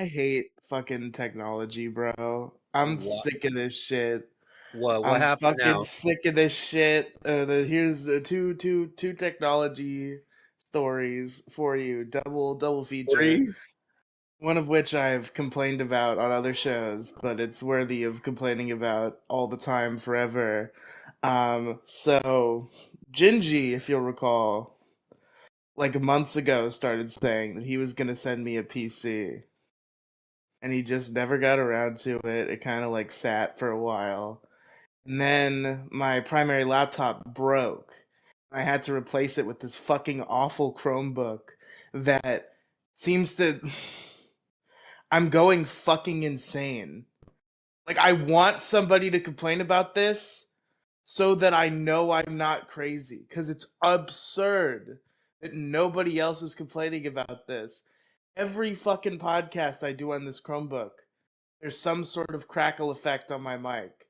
I hate fucking technology, bro. I'm What sick of this shit. what I'm happened fucking now? sick of this shit. Here's two technology stories for you. Double feature. Freeze. One of which I've complained about on other shows, but it's worthy of complaining about all the time, forever. So Gingy, if you'll recall, like months ago, started saying that he was gonna send me a PC, and he just never got around to it. It kind of like sat for a while. And then my primary laptop broke. I had to replace it with this fucking awful Chromebook that seems to. I'm going fucking insane. Like, I want somebody to complain about this so that I know I'm not crazy. Because it's absurd that nobody else is complaining about this. Every fucking podcast I do on this Chromebook, there's some sort of crackle effect on my mic.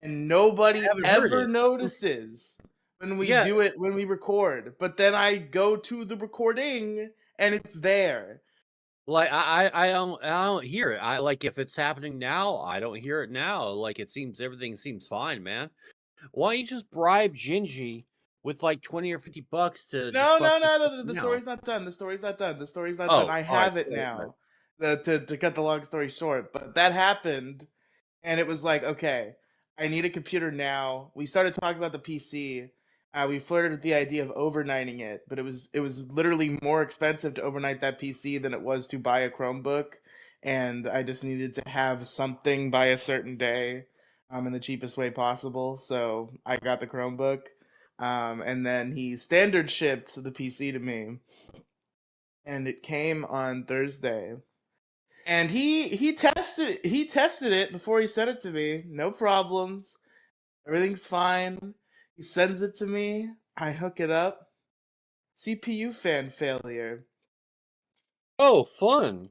And I nobody haven't heard ever it. notices when we Yeah, do it, when we record. But then I go to the recording and it's there. like I don't hear it. I like if it's happening now, I don't hear it now. Like it seems everything seems fine, man. Why don't you just bribe Gingy with like 20 or $50 to just fucking fix it The now? story's not done. The story's not done. The story's not done. Oh, I all right. have it Go ahead. now. To cut the long story short, but that happened, and it was like, okay, I need a computer now. We started talking about the PC. We flirted with the idea of overnighting it, but it was literally more expensive to overnight that PC than it was to buy a Chromebook, and I just needed to have something by a certain day, in the cheapest way possible. So I got the Chromebook, and then he standard shipped the PC to me, and it came on Thursday. And he tested it before he sent it to me. No problems. Everything's fine. He sends it to me. I hook it up. CPU fan failure. Oh, fun.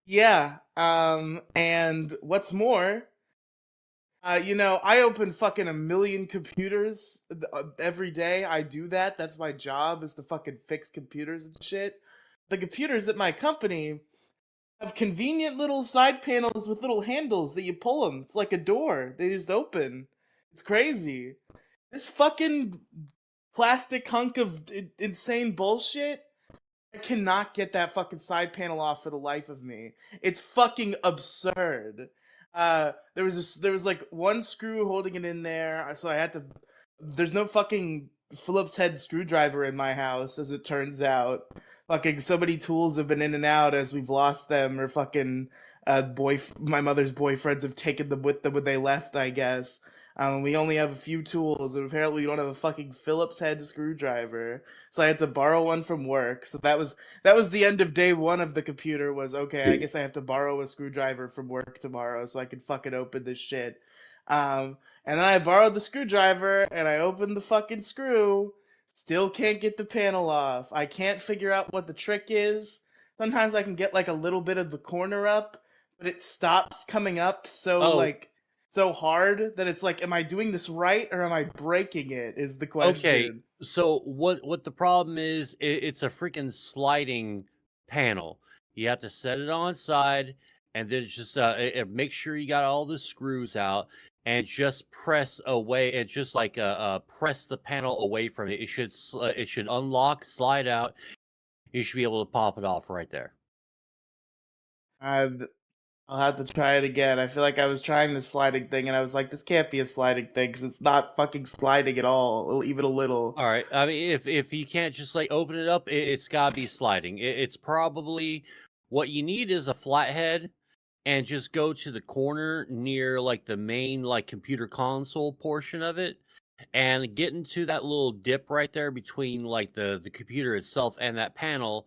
Yeah. And what's more, I open fucking a million computers every day. I do that. That's my job, is to fucking fix computers and shit. The computers at my company have convenient little side panels with little handles that you pull them. It's like a door. They just open. It's crazy. This fucking plastic hunk of insane bullshit. I cannot get that fucking side panel off for the life of me. It's fucking absurd. There was like one screw holding it in there, so I had to. There's no fucking Phillips head screwdriver in my house, as it turns out. Fucking so many tools have been in and out as we've lost them, or fucking my mother's boyfriends have taken them with them when they left, I guess. We only have a few tools, and apparently we don't have a fucking Phillips head screwdriver. So I had to borrow one from work. So that was the end of day one of the computer. Was okay. I guess I have to borrow a screwdriver from work tomorrow so I can fucking open this shit. And then I borrowed the screwdriver and I opened the fucking screw. Still can't get the panel off. I can't figure out what the trick is. Sometimes I can get like a little bit of the corner up, but it stops coming up Oh, so hard that it's like, am I doing this right or am I breaking it? Is the okay. question. So what the problem is, it's a freaking sliding panel. You have to set it on its side, and then just make sure you got all the screws out, and just press away. And just like press the panel away from it. It should unlock, slide out. You should be able to pop it off right there. I'd, I'll have to try it again. I feel like I was trying the sliding thing and I was like, this can't be a sliding thing because it's not fucking sliding at all, even a little. All right. I mean, if you can't just like open it up, it's gotta be sliding. It's probably what you need is a flathead, and just go to the corner near like the main like computer console portion of it, and get into that little dip right there between like the computer itself and that panel,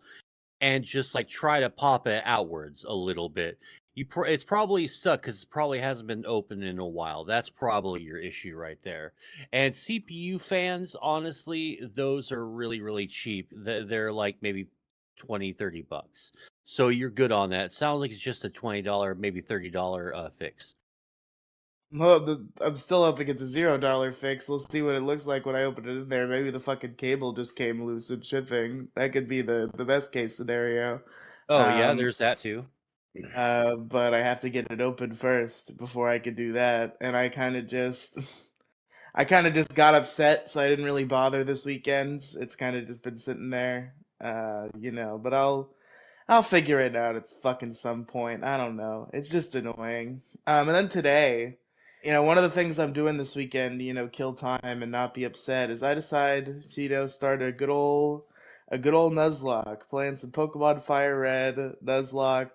and just like try to pop it outwards a little bit. It's probably stuck because it probably hasn't been open in a while. That's probably your issue right there. And CPU fans, honestly, those are really really cheap. They're like maybe 20-30 bucks. So you're good on that. Sounds like it's just a $20, maybe $30 fix. Well, I'm still hoping it's a $0 fix. We'll see what it looks like when I open it in there. Maybe the fucking cable just came loose in shipping. That could be the best case scenario. Oh yeah, Um, there's that too. But I have to get it open first before I could do that. And I kind of just, I kind of just got upset, so I didn't really bother this weekend. It's kind of just been sitting there, But I'll figure it out at fucking some point. I don't know. It's just annoying. And then today, one of the things I'm doing this weekend, kill time and not be upset, is I decide to, start a good old Nuzlocke, playing some Pokemon Fire Red Nuzlocke.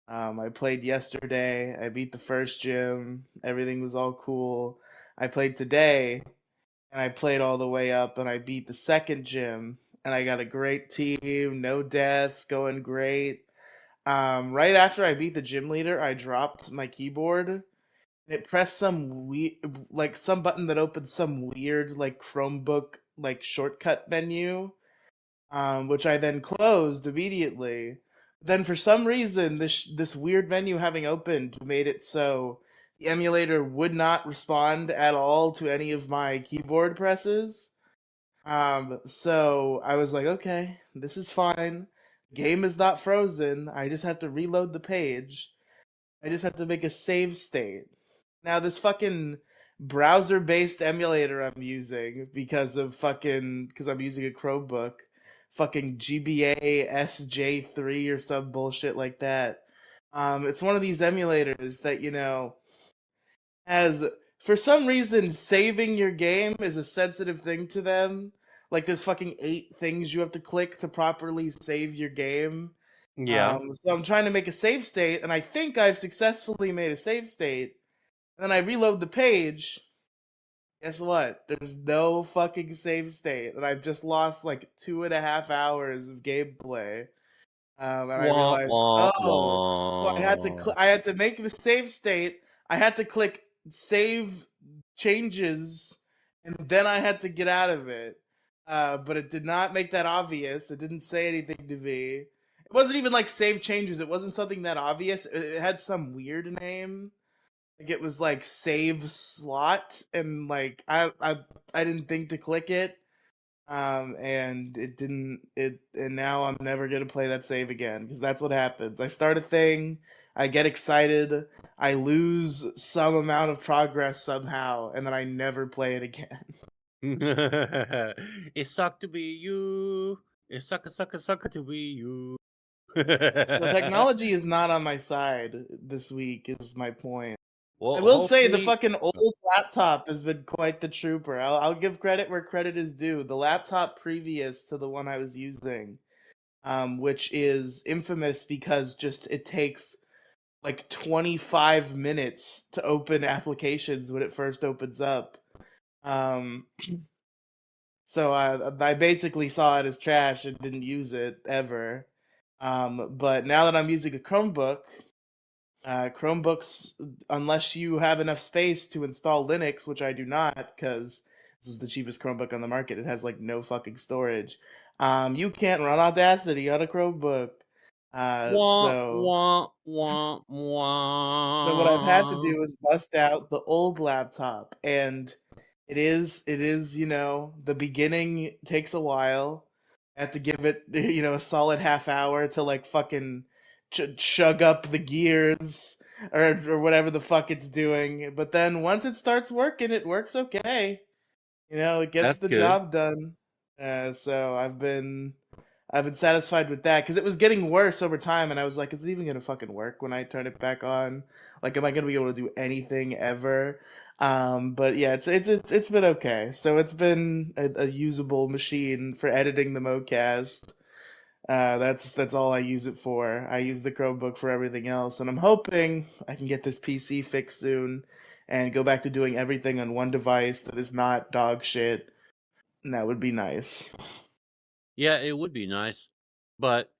I played yesterday. I beat the first gym. Everything was all cool. I played today, and I played all the way up, and I beat the second gym, and I got a great team. No deaths, going great. Right after I beat the gym leader, I dropped my keyboard. And it pressed some button that opened some weird like Chromebook like shortcut menu, which I then closed immediately. Then for some reason, this weird menu having opened made it so the emulator would not respond at all to any of my keyboard presses. So I was like, okay, this is fine. Game is not frozen. I just have to reload the page. I just have to make a save state. Now this fucking browser-based emulator I'm using because I'm using a Chromebook, fucking GBA SJ3 or some bullshit like that. It's one of these emulators that as for some reason saving your game is a sensitive thing to them. Like there's fucking 8 things you have to click to properly save your game. Yeah. So I'm trying to make a save state, and I think I've successfully made a save state. And then I reload the page. Guess what? There's no fucking save state, and I've just lost like 2.5 hours of gameplay. And I Wah realized, wah oh, so wah. I had to make the save state. I had to click save changes, and then I had to get out of it. But it did not make that obvious. It didn't say anything to me. It wasn't even like save changes. It wasn't something that obvious. It had some weird name. Like it was like save slot, and like I didn't think to click it. And it didn't it and now I'm never gonna play that save again because that's what happens. I start a thing, I get excited, I lose some amount of progress somehow, and then I never play it again. It sucked to be you. It sucker to be you. So technology is not on my side this week is my point. I Well, will say the hopefully. fucking old laptop has been quite the trooper. I'll give credit where credit is due. The laptop previous to the one I was using, which is infamous because just it takes like 25 minutes to open applications when it first opens up. Um, so I basically saw it as trash and didn't use it ever. But now that I'm using a Chromebook, Chromebooks, unless you have enough space to install Linux, which I do not, because this is the cheapest Chromebook on the market. It has like no fucking storage. You can't run Audacity on a Chromebook. Uh, Wah so wah wah so what I've had to wah. do is bust out the old laptop, and it is the beginning takes a while. I have to give it a solid half hour to like fucking chug up the gears or whatever the fuck it's doing. But then once it starts working, it works okay. It gets That's the good. job done. So I've been satisfied with that because it was getting worse over time, and I was like, is it even gonna fucking work when I turn it back on? Like, am I gonna be able to do anything ever? But yeah, it's been okay. So it's been a usable machine for editing the MoCast. That's all I use it for. I use the Chromebook for everything else, and I'm hoping I can get this PC fixed soon and go back to doing everything on one device that is not dog shit. And that would be nice. Yeah, it would be nice, but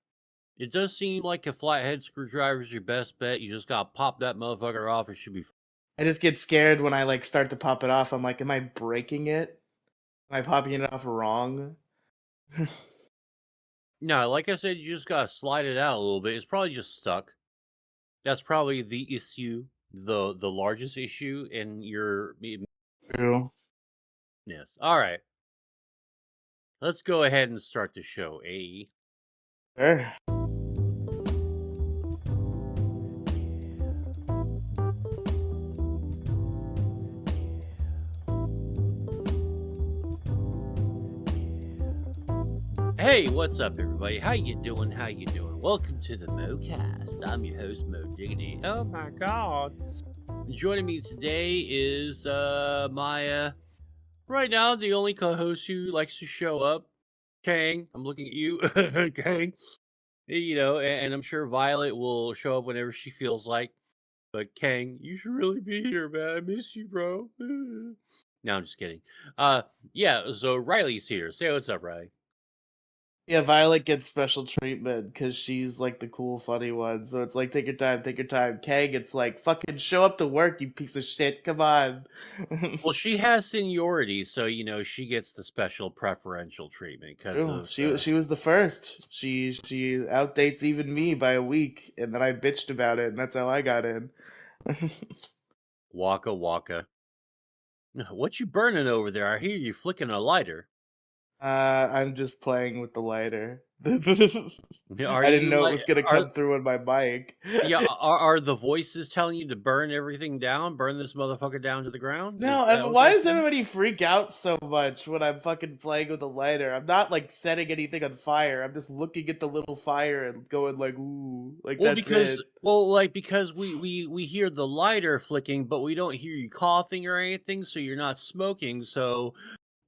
it does seem like a flathead screwdriver is your best bet. You just gotta pop that motherfucker off. It should be. I just get scared when I like start to pop it off. I'm like, am I breaking it? Am I popping it off wrong? No, like I said, you just gotta slide it out a little bit. It's probably just stuck. That's probably the issue, the largest issue in your True. yes. All right, let's go ahead and start the show. Sure. Hey, what's up, everybody? How you doing? How you doing? Welcome to the MoCast. I'm your host, Mo Diggity. Oh my God! Joining me today is my right now the only co-host who likes to show up, Kang. I'm looking at you, Kang. You know, and I'm sure Violet will show up whenever she feels like. But Kang, you should really be here, man. I miss you, bro. No, I'm just kidding. Uh, yeah. So Riley's here. Say what's up, Riley. Yeah, Violet gets special treatment because she's like the cool, funny one. So it's like, take your time, take your time. Kang, it's like, fucking show up to work, you piece of shit. Come on. Well, she has seniority, so she gets the special preferential treatment because True. of She the she was the first. She outdates even me by a week, and then I bitched about it, and that's how I got in. Waka Waka. What you burning over there? I hear you flicking a lighter. I'm just playing with the lighter. Are I didn't you know it like was gonna are come through on my mic. yeah? Are the voices telling you to burn everything down? Burn this motherfucker down to the ground? Is No, that and what why they're does saying? everybody freak out so much when I'm fucking playing with a lighter? I'm not like setting anything on fire. I'm just looking at the little fire and going like, ooh, like Well, that's because it. because we hear the lighter flicking, but we don't hear you coughing or anything, so you're not smoking. So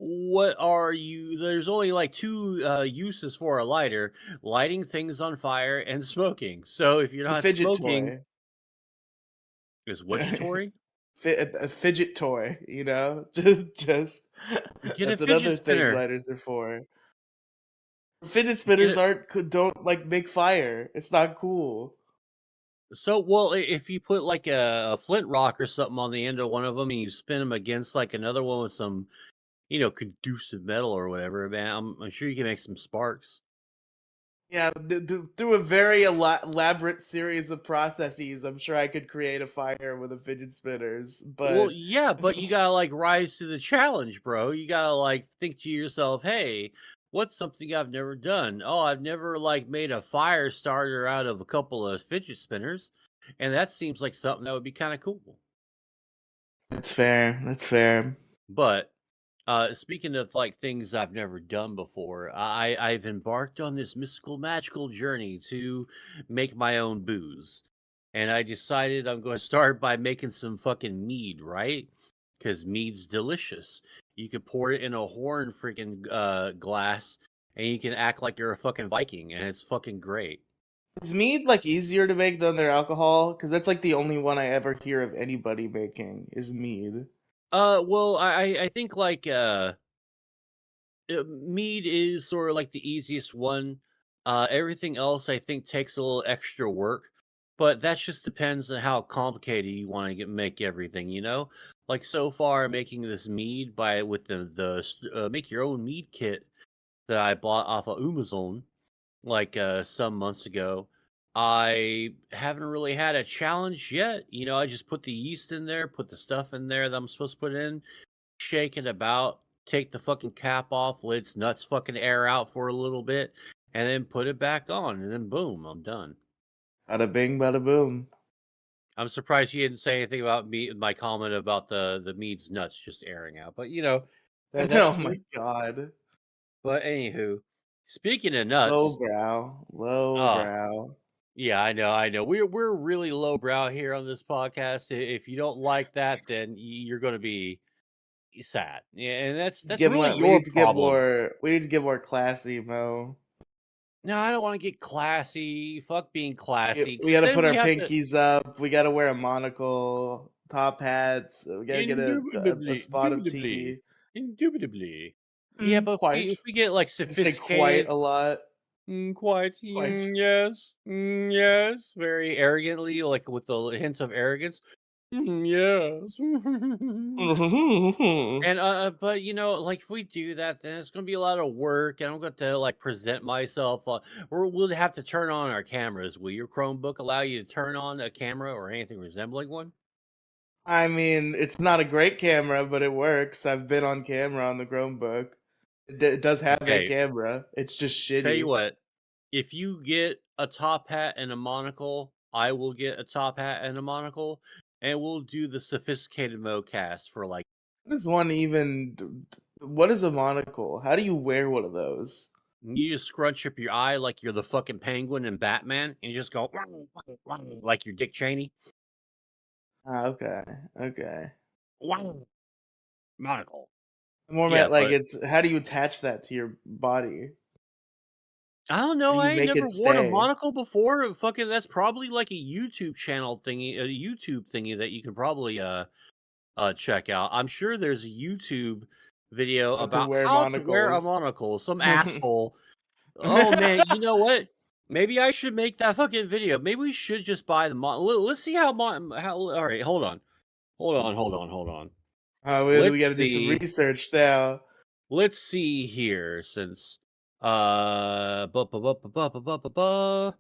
what are you there's only like two uses for a lighter: lighting things on fire and smoking. So if you're A not fidget smoking, toy. is what you toy? A fidget toy, just Get a that's fidget another thing spinner. lighters are for. Fidget Get spinners it. don't like make fire. It's not cool. So well, if you put like a flint rock or something on the end of one of them and you spin them against like another one with some conducive metal or whatever, man, I'm sure you can make some sparks. Yeah, through a very elaborate series of processes, I'm sure I could create a fire with a fidget spinners. Well, But yeah, but you gotta like rise to the challenge, bro. You gotta like think to yourself, hey, what's something I've never done? Oh, I've never like made a fire starter out of a couple of fidget spinners. And that seems like something that would be kind of cool. that's fair. That's fair. But speaking of like things I've never done before, I've embarked on this mystical magical journey to make my own booze. And I decided I'm going to start by making some fucking mead, right? Because mead's delicious. You could pour it in a horn freaking glass and you can act like you're a fucking Viking and it's fucking great. Is mead like easier to make than their alcohol? Because that's like the only one I ever hear of anybody making is mead. Well, I think like mead is sort of like the easiest one. Everything else I think takes a little extra work, but that just depends on how complicated you want to make everything. Like so far, making this mead by with the make your own mead kit that I bought off of Amazon like some months ago. I haven't really had a challenge yet. I just put the yeast in there, put the stuff in there that I'm supposed to put in, shake it about, take the fucking cap off, let its nuts fucking air out for a little bit, and then put it back on, and then boom, I'm done. Bada bing, bada boom. I'm surprised you didn't say anything about my comment about the mead's nuts just airing out, but that's Oh my cool. god. But anywho, speaking of nuts, Lowbrow. ah, Lowbrow. yeah, I know. We're really lowbrow here on this podcast. If you don't like that, then you're going to be sad, yeah, and that's really We your need to get problem. more. We need to get more classy, Mo. No, I don't wanna get classy. Fuck being classy, We 'cause gotta then put we our have to pinkies up. We gotta wear a monocle, top hats. We gotta get a indubitably, spot of indubitably, tea. indubitably. Yeah, but Quite. if we get, like, I say quite sophisticated. a lot. Quite, Quite. yes, yes, very arrogantly, like, with a hint of arrogance. Yes. And, but, like, if we do that, then it's gonna be a lot of work, and I'm going to, like, present myself, or we'll have to turn on our cameras. Will your Chromebook allow you to turn on a camera or anything resembling one? I mean, it's not a great camera, but it works. I've been on camera on the Chromebook. It does have a Okay, camera. It's just tell you shitty. what, if you get a top hat and a monocle, I will get a top hat and a monocle, and we'll do the sophisticated mode cast for, like, What is one even? What is a monocle? How do you wear one of those? You just scrunch up your eye like you're the fucking Penguin and Batman, and you just go like you're Dick Cheney. Ah, okay, okay. Monocle. I'm more Yeah, meant like but it's how do you attach that to your body? I don't How know. do you I ain't make never it worn a stay? monocle before. Fucking, that's probably like a YouTube channel thingy, a YouTube thingy that you can probably check out. I'm sure there's a YouTube video How to about wear how to wear a monocles? monocle. Some asshole. Oh man, you know what? Maybe I should make that fucking video. Maybe we should just buy the Let's see how. All right, hold on. We Let's got to do some see. research now. Let's see here. Since uh, bu- bu- bu- bu- bu- bu- bu- bu- bu-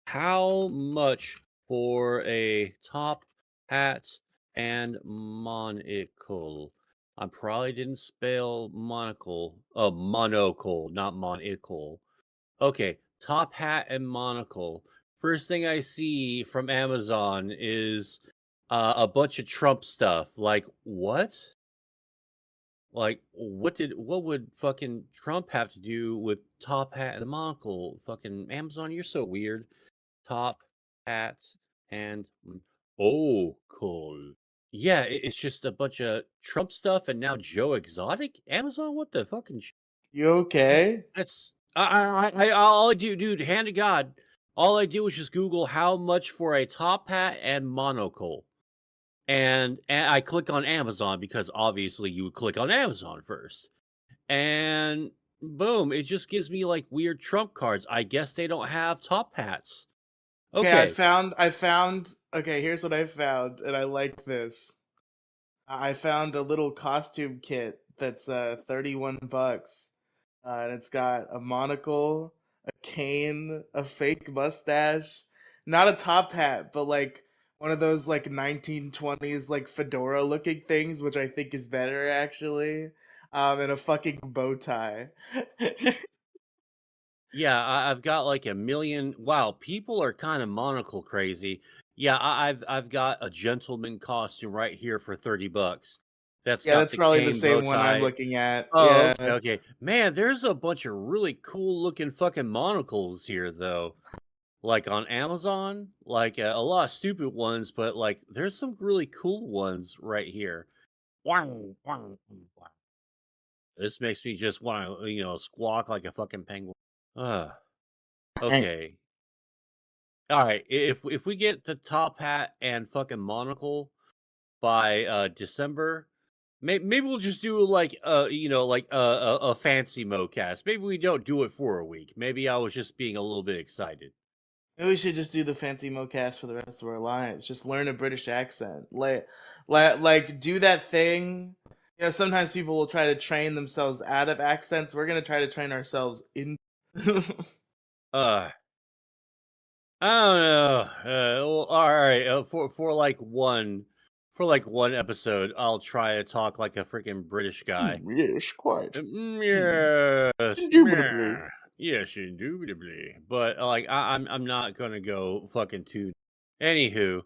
how much for a top hat and monocle? I probably didn't spell monocle. Oh, monocle, not monocle. Okay, top hat and monocle. First thing I see from Amazon is a bunch of Trump stuff. Like, what? Like, what would fucking Trump have to do with top hat and monocle? Fucking Amazon, you're so weird. Top hats and oh, cool. Yeah, it's just a bunch of Trump stuff and now Joe Exotic. Amazon, what the fucking? You okay? That's all I do, dude. Hand to God, all I do is just Google how much for a top hat and monocle, and I click on Amazon because obviously you would click on Amazon first, and boom, it just gives me like weird Trump cards. I guess they don't have top hats. Okay, Okay, I found. Okay, here's what I found, and I like this. I found a little costume kit that's 31 bucks. And it's got a monocle, a cane, a fake mustache, not a top hat, but like one of those like 1920s like fedora looking things, which I think is better actually. And a fucking bow tie. yeah, I've got like a million. Wow, people are kind of monocle crazy. Yeah, I've got a gentleman costume right here for $30. That's Yeah, got that's the probably the cane bow same one I'm tie. looking at. Oh, Yeah. okay, okay. Man, there's a bunch of really cool looking fucking monocles here, though. Like on Amazon, like a lot of stupid ones, but like there's some really cool ones right here. Wow, wow, wow. This makes me just want to, squawk like a fucking penguin. Ugh. Okay. All right. If we get the top hat and fucking monocle by December, maybe we'll just do like like a fancy mocast. Maybe we don't do it for a week. Maybe I was just being a little bit excited. Maybe we should just do the fancy mocast for the rest of our lives. Just learn a British accent. Like do that thing. You know, sometimes people will try to train themselves out of accents. We're gonna try to train ourselves in. Uh I don't know. Well, all right. For like one episode, I'll try to talk like a freaking British guy. Yes, quite. Yes, Indubitably. yes, indubitably. But like, I'm not gonna go fucking too. Anywho,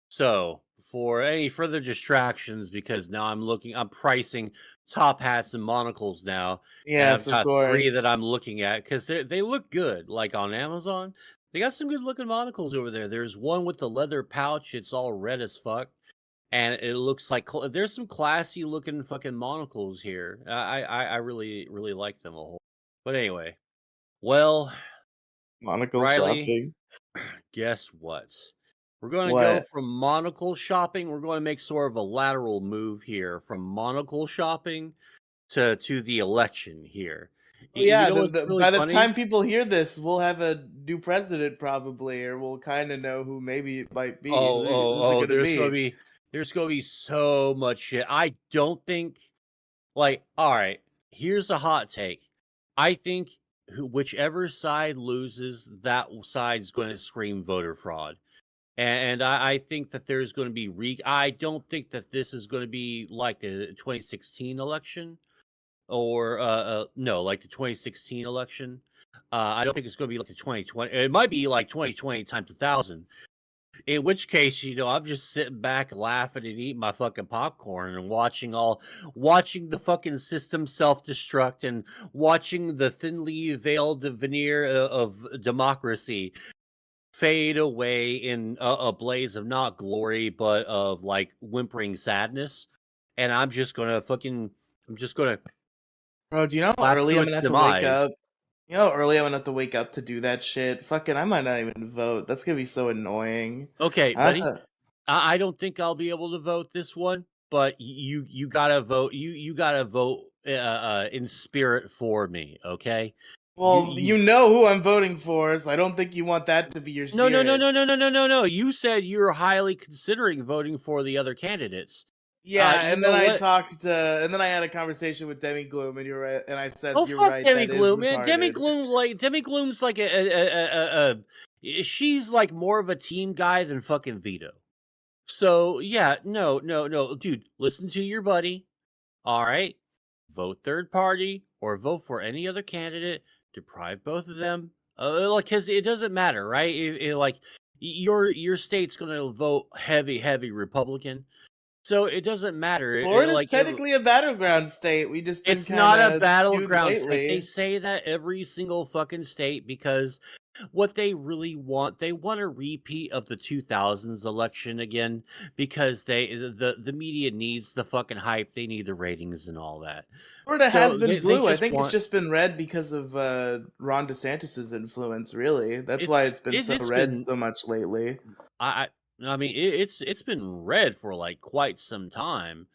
so for any further distractions, because now I'm pricing top hats and monocles now, and I've Yes, of got three course. that I'm looking at because they look good. Like on Amazon, they got some good looking monocles over there. There's one with the leather pouch; it's all red as fuck, and it looks like there's some classy looking fucking monocles here. I really like them a whole. But anyway, well, Monocle Riley, shopping. guess what? We're going to go What? from monocle shopping. We're going to make sort of a lateral move here from monocle shopping to the election here. Oh You yeah, know what's really by the funny? time people hear this, we'll have a new president probably, or we'll kind of know who maybe it might be. Who's it Oh, gonna be? there's gonna be so much shit. I don't think like all right. Here's a hot take. I think whichever side loses, that side's going to scream voter fraud. And I think that there's going to be I don't think that this is going to be like the 2016 election or no, like the 2016 election. I don't think it's going to be like the 2020. It might be like 2020 times 1,000. In which case, I'm just sitting back laughing and eating my fucking popcorn and watching the fucking system self-destruct and watching the thinly veiled veneer of democracy fade away in a blaze of not glory, but of like whimpering sadness. And I'm just gonna Bro, do you know how clap early to I'm gonna its have to wake demise. up? You know how early I'm gonna have to wake up to do that shit? Fucking, I might not even vote. That's gonna be so annoying. Okay, I have buddy. to. I don't think I'll be able to vote this one, but you gotta vote. You gotta vote in spirit for me. Okay. You Well, you you know who I'm voting for, so I don't think you want that to be your no no no spirit. no no no no no no. You said you're highly considering voting for the other candidates. Yeah, You and then know I what? talked to, and then I had a conversation with Demi Gloom, and you're right, and I said Oh you're fuck right. Demi That is Gloom, man. retarded. Demi Gloom's like she's like more of a team guy than fucking Vito. So yeah, no, dude. Listen to your buddy. All right. Vote third party or vote for any other candidate. Deprive both of them. Like, cause it doesn't matter, right? Like, your state's gonna vote heavy Republican, so it doesn't matter. Florida's technically a battleground state. We just been It's kind not a of skewed battleground state. They lately. say that every single fucking state because what they really want, they want a repeat of the 2000s election again because the media needs the fucking hype. They need the ratings and all that. Florida has So been they blue. I just think it's want just been red because of Ron DeSantis's influence. Really, that's why it's been so it's red been so much lately. I mean it's been red for like quite some time.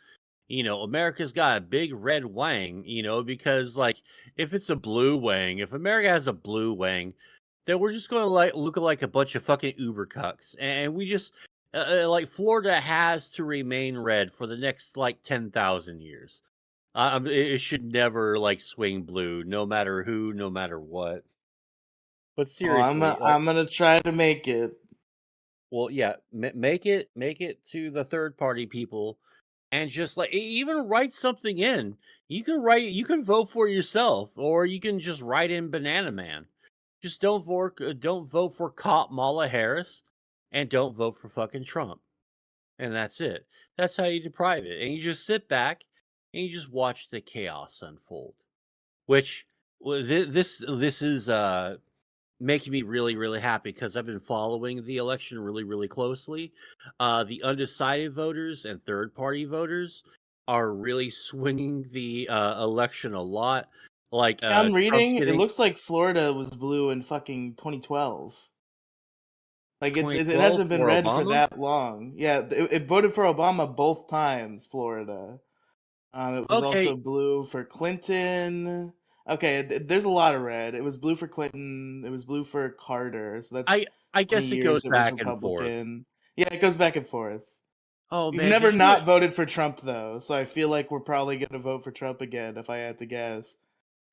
America's got a big red wang, because like if it's a blue wang, if America has a blue wang, then we're just going to like look like a bunch of fucking Uber cucks, and we just like Florida has to remain red for the next like 10,000 years. It should never like swing blue, no matter who, no matter what. But Oh, seriously, like, I'm gonna try to make it. well, yeah, make it to the third party people and just like even write something in. You can vote for yourself or you can just write in Banana Man. Just don't vote for Kamala Harris and don't vote for fucking Trump. And that's it. That's how you deprive it. And you just sit back and you just watch the chaos unfold. Which this is making me really happy because I've been following the election really closely. The undecided voters and third party voters are really swinging the election a lot. Like Yeah, I'm Trump's reading. It getting looks like Florida was blue in fucking 2012. Like it 2012 hasn't been for red for Obama. that long. Yeah, it voted for Obama both times. Florida. It was also Okay, blue for Clinton. Okay, there's a lot of red. It was blue for Clinton. It was blue for Carter. So that's I 20 guess it goes years it was back and forth. Republican. Yeah, it goes back and forth. Oh We've man, never did you not voted for Trump though, so I feel like we're probably gonna vote for Trump again if I had to guess.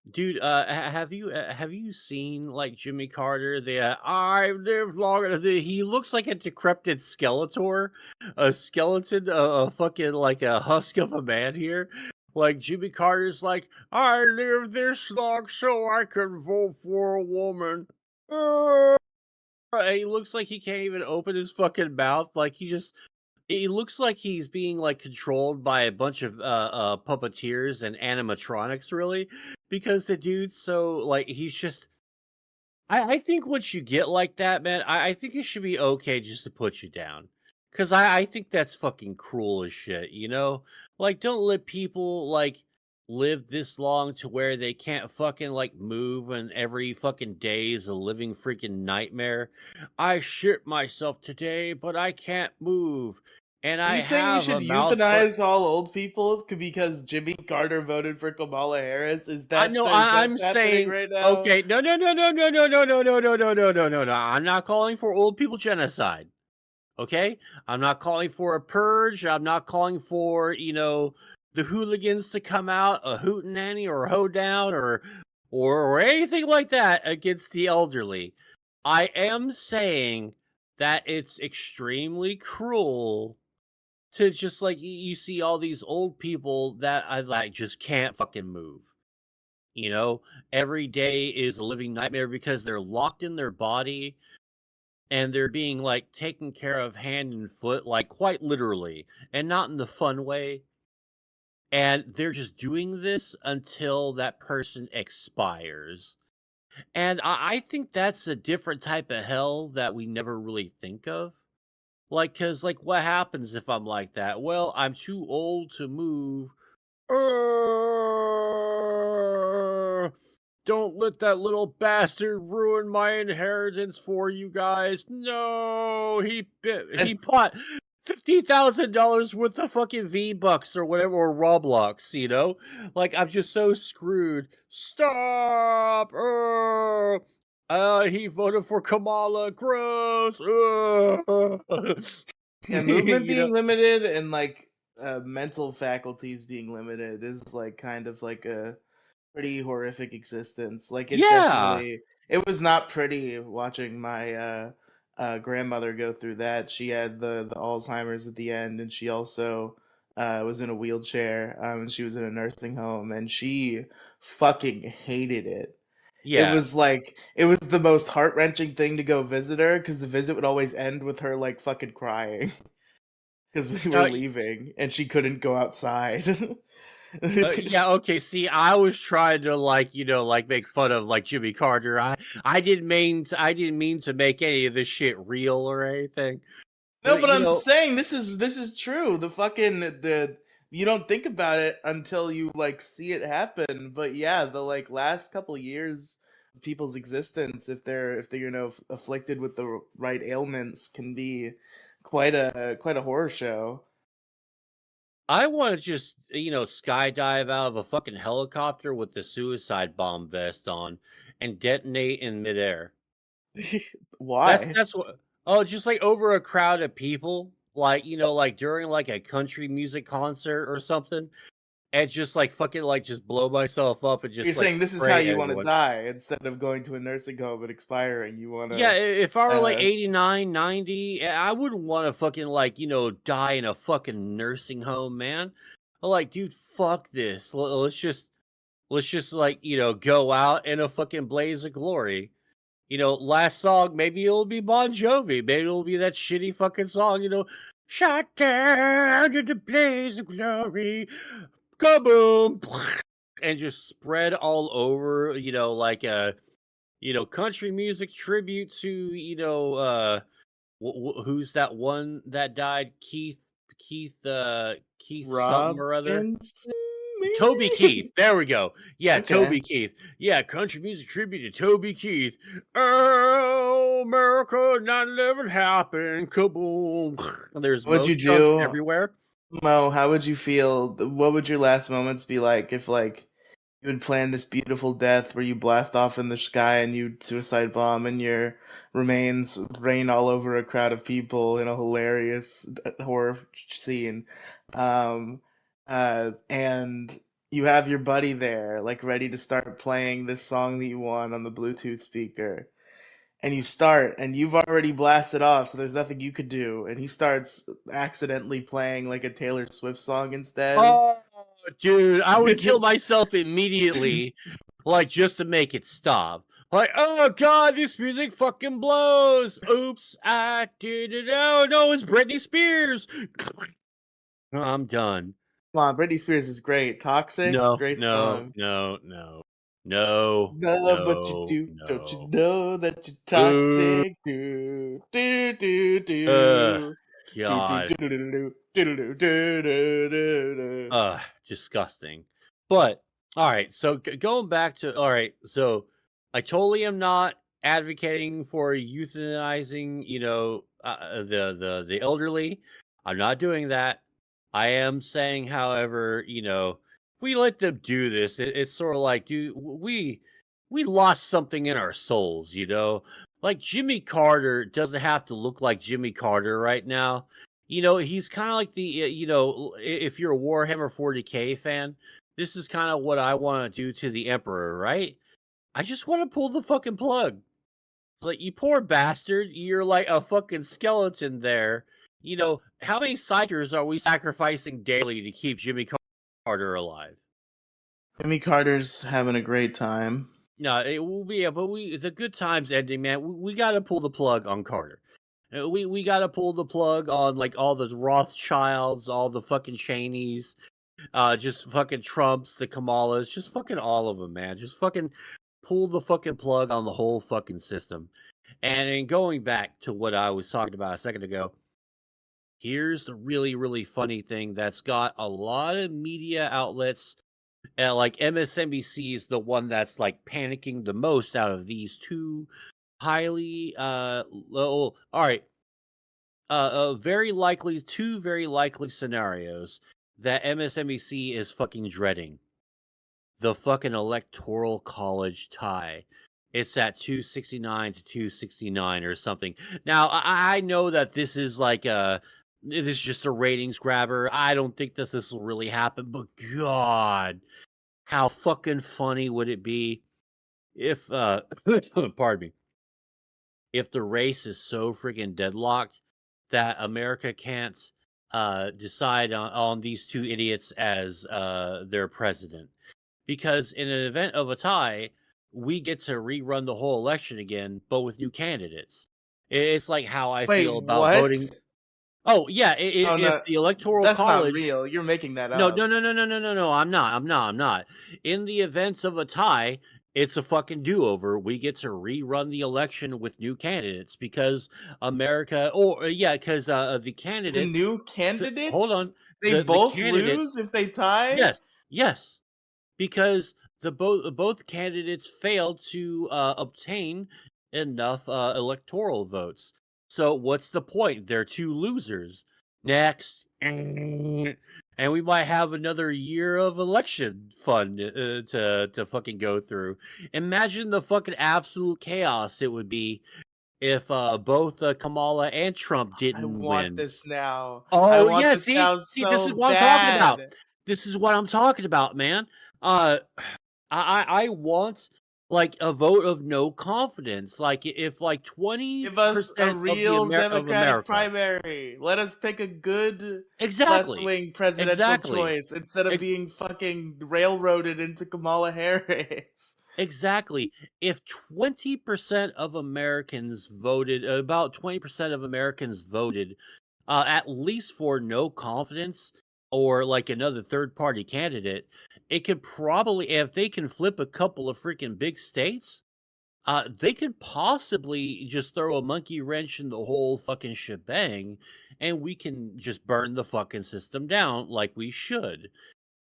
Dude, have you seen like Jimmy Carter? The I've lived long enough. He looks like a decrepit Skeletor, a skeleton, a fucking like a husk of a man here. Like Jimmy Carter's like, I lived this long so I could vote for a woman. He looks like he can't even open his fucking mouth. Like it looks like he's being like controlled by a bunch of puppeteers and animatronics, really, because the dude's so like he's just. I think once you get like that, man, I think it should be okay just to put you down, because I think that's fucking cruel as shit. Like don't let people like live this long to where they can't fucking like move and every fucking day is a living freaking nightmare. I shit myself today, but I can't move. And Are I you saying we have a should mouth for euthanize all old people because Jimmy Carter voted for Kamala Harris? I know Is I'm that's happening saying right now? okay, no. I'm not calling for old people genocide. Okay? I'm not calling for a purge. I'm not calling for, the hooligans to come out, a hootenanny or a hoedown or anything like that against the elderly. I am saying that it's extremely cruel to just like you see all these old people that I like just can't fucking move. You know, every day is a living nightmare because they're locked in their body and they're being like taken care of hand and foot, like quite literally, and not in the fun way. And they're just doing this until that person expires. And I think that's a different type of hell that we never really think of. Like, cause like what happens if I'm like that? Well, I'm too old to move. "Arr! Don't let that little bastard ruin my inheritance for you guys. No, he And, bought $50,000 worth of fucking V-Bucks or whatever, or Roblox, you know? Like, I'm just so screwed. Stop! He voted for Kamala. Gross. yeah, movement You know? being limited and like mental faculties being limited is like kind of like a pretty horrific existence. Like Yeah. it was not pretty watching my grandmother go through that. She had the Alzheimer's at the end, and she also was in a wheelchair. And she was in a nursing home, and she fucking hated it. It Yeah. was like it was the most heart wrenching thing to go visit her because the visit would always end with her like fucking crying because we were Uh, leaving and she couldn't go outside. yeah, okay. See, I was trying to like, like make fun of like Jimmy Carter. I didn't mean to make any of this shit real or anything. No, But but I'm saying this is true. The fucking the you don't think about it until you like see it happen. But yeah, the like last couple years of people's existence, if they're afflicted with the right ailments, can be quite a horror show. I want to just, skydive out of a fucking helicopter with the suicide bomb vest on and detonate in midair. Why? That's what. Oh, just like over a crowd of people, like like during like a country music concert or something, and just like fucking like just blow myself up and You're just like saying this is how spray you want to everyone. die instead of going to a nursing home and expiring. You want Yeah, to if I were like uh 89, 90, I wouldn't want to fucking like, die in a fucking nursing home, man. I'm like, dude, fuck this. Let's just like, go out in a fucking blaze of glory. Last song, maybe it'll be Bon Jovi. Maybe it'll be that shitty fucking song, Shot down to the blaze of glory. Kaboom! And just spread all over, like a country music tribute to, who's that one that died? Keith something or other. Robinson Toby Keith. maybe? There we go. Yeah, Okay. Toby Keith. Yeah, country music tribute to Toby Keith. Oh, America, 9/11 happened. Kaboom. There's What'd Mo you chunks do? everywhere. Mo, how would you feel? What would your last moments be like if, like, you would plan this beautiful death where you blast off in the sky and you suicide bomb and your remains rain all over a crowd of people in a hilarious horror scene? Um, and you have your buddy there, like, ready to start playing this song that you want on the Bluetooth speaker, and you start and you've already blasted off, so there's nothing you could do, and he starts accidentally playing like a Taylor Swift song instead. Oh, dude, I would kill myself immediately, like just to make it stop. Like, oh god, this music fucking blows. Oops, I did it. Oh no, it's Britney Spears. I'm done. Come on, Britney Spears is great. Toxic, No, great no, song. no, no, no, Love what you no, do, don't you no. know that you're Ooh, toxic? Do do do uh, do do do God. do do do do do do do do. Disgusting. But all right, so going back to all right, so I totally am not advocating for euthanizing, the elderly. I'm not doing that. I am saying, however, if we let them do this, it's sort of like, dude, we lost something in our souls, Like Jimmy Carter doesn't have to look like Jimmy Carter right now. He's kind of like the, if you're a Warhammer 40K fan, this is kind of what I want to do to the Emperor, right? I just want to pull the fucking plug. Like, you poor bastard, you're like a fucking skeleton there. How many psychers are we sacrificing daily to keep Jimmy Carter alive? Jimmy Carter's having a great time. No, it will be, but the good times ending, man. We got to pull the plug on Carter. We got to pull the plug on like all the Rothschilds, all the fucking Cheneys, just fucking Trumps, the Kamalas, just fucking all of them, man. Just fucking pull the fucking plug on the whole fucking system. And in going back to what I was talking about a second ago, here's the really, really funny thing that's got a lot of media outlets, like MSNBC is the one that's like panicking the most out of these two highly, low. All right, very likely, two very likely scenarios that MSNBC is fucking dreading. The fucking electoral college tie. It's at 269 to 269 or something. Now, I know that this is like it is just a ratings grabber. I don't think this will really happen, but God, how fucking funny would it be if pardon me, if the race is so freaking deadlocked that America can't decide on these two idiots as their president. Because in an event of a tie, we get to rerun the whole election again, but with new candidates. It's like how I Wait, feel about what? voting. Oh yeah, Oh if no, the electoral that's not college. real. You're making that No, up. no, no, no, no, no, no, no. I'm not. In the events of a tie, it's a fucking do-over. We get to rerun the election with new candidates because America, or yeah, because the The candidates. new Hold on, candidates, they the both candidates. lose if they tie. Yes, yes, because the both candidates failed to obtain enough electoral votes. So what's the point? They're two losers. Next, and we might have another year of election fun to fucking go through. Imagine the fucking absolute chaos it would be if both Kamala and Trump I didn't want win. this now. I Oh want yeah, this see, now this is so what I'm talking about. bad. This is what I'm talking about, man. Uh, I want like a vote of no confidence. Like if like Give us a 20% of the real Of Democratic America. primary. Let us pick a good Exactly. left-wing presidential Exactly. choice instead of Ex- being fucking railroaded into Kamala Harris. exactly. If 20% of Americans voted, about 20% of Americans voted at least for no confidence or like another third party candidate, it could probably, if they can flip a couple of freaking big states, they could possibly just throw a monkey wrench in the whole fucking shebang, and we can just burn the fucking system down like we should.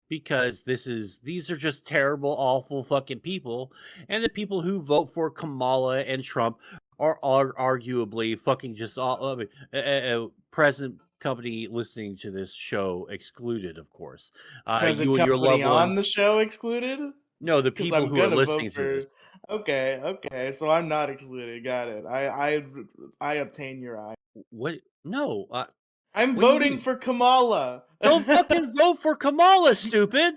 Because these are just terrible, awful fucking people, and the people who vote for Kamala and Trump are arguably fucking just all. I mean, present company listening to this show excluded, of course. Present You and your company loved on ones. the show excluded? No, the Because people I'm who are gonna vote listening to for. this. Okay, okay. So I'm not excluded. Got it. I obtain your eye. What? No. I'm What do you voting mean? for Kamala. Don't fucking vote for Kamala, stupid.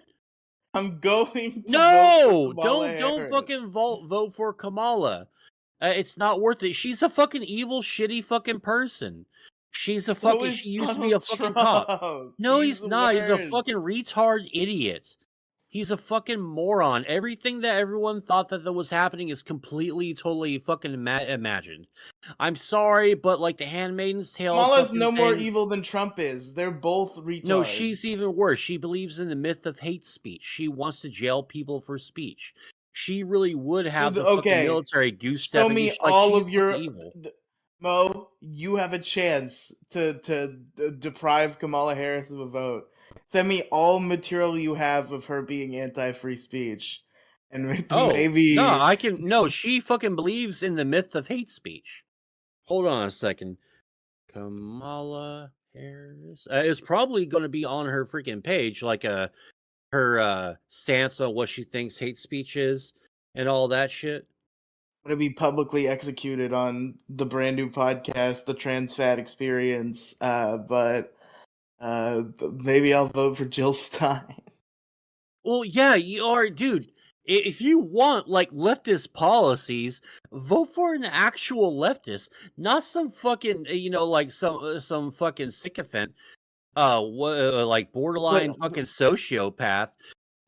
I'm going to vote for No, Kamala don't Harris. fucking vote for Kamala. It's not worth it. She's a fucking evil, shitty fucking person. She's a So fucking. is She used to be a Donald fucking cop. Trump. No, He's he's not. He's a fucking worse. retard idiot. He's a fucking moron. Everything that everyone thought that was happening is completely, totally fucking imagined. I'm sorry, but like the Handmaid's Tale Kamala's fucking no more thing. evil than Trump is. They're both No, she's retards. even worse. She believes in the myth of hate speech. She wants to jail people for speech. She really would have the fucking Okay, military goose show stepping. me Like all she's of fucking your evil. Mo. You have a chance to deprive Kamala Harris of a vote. Send me all material you have of her being anti-free speech, and Oh no, maybe I can. No, she fucking believes in the myth of hate speech. Hold on a second. Kamala Harris. It's probably going to be on her freaking page, like her stance on what she thinks hate speech is and all that shit. to be publicly executed on the brand new podcast, The Trans Fat Experience. But maybe I'll vote for Jill Stein. Well, yeah, you are, dude. If you want like leftist policies, vote for an actual leftist, not some fucking like some fucking sycophant, like But borderline fucking sociopath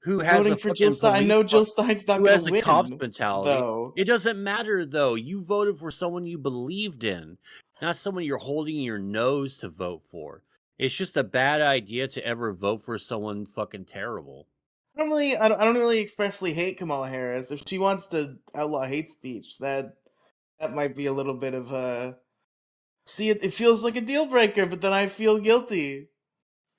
who has voting a for Jill fucking Stein, I know Jill Stein's not who gonna has a cop's win, mentality. though. It doesn't matter though. You voted for someone you believed in. not someone you're holding your nose to vote for. It's just a bad idea to ever vote for someone fucking terrible. I don't really expressly hate Kamala Harris. If she wants to outlaw hate speech, that might be a little bit of a see. It feels like a deal breaker, but then I feel guilty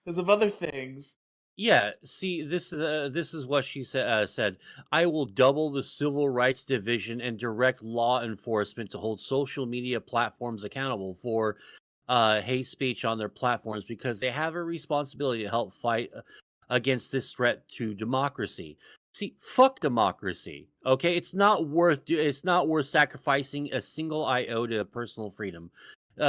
because of other things. Yeah, see, this is what she said. I will double the civil rights division and direct law enforcement to hold social media platforms accountable for hate speech on their platforms because they have a responsibility to help fight against this threat to democracy. See, fuck democracy. Okay, it's not worth sacrificing a single iota of personal freedom.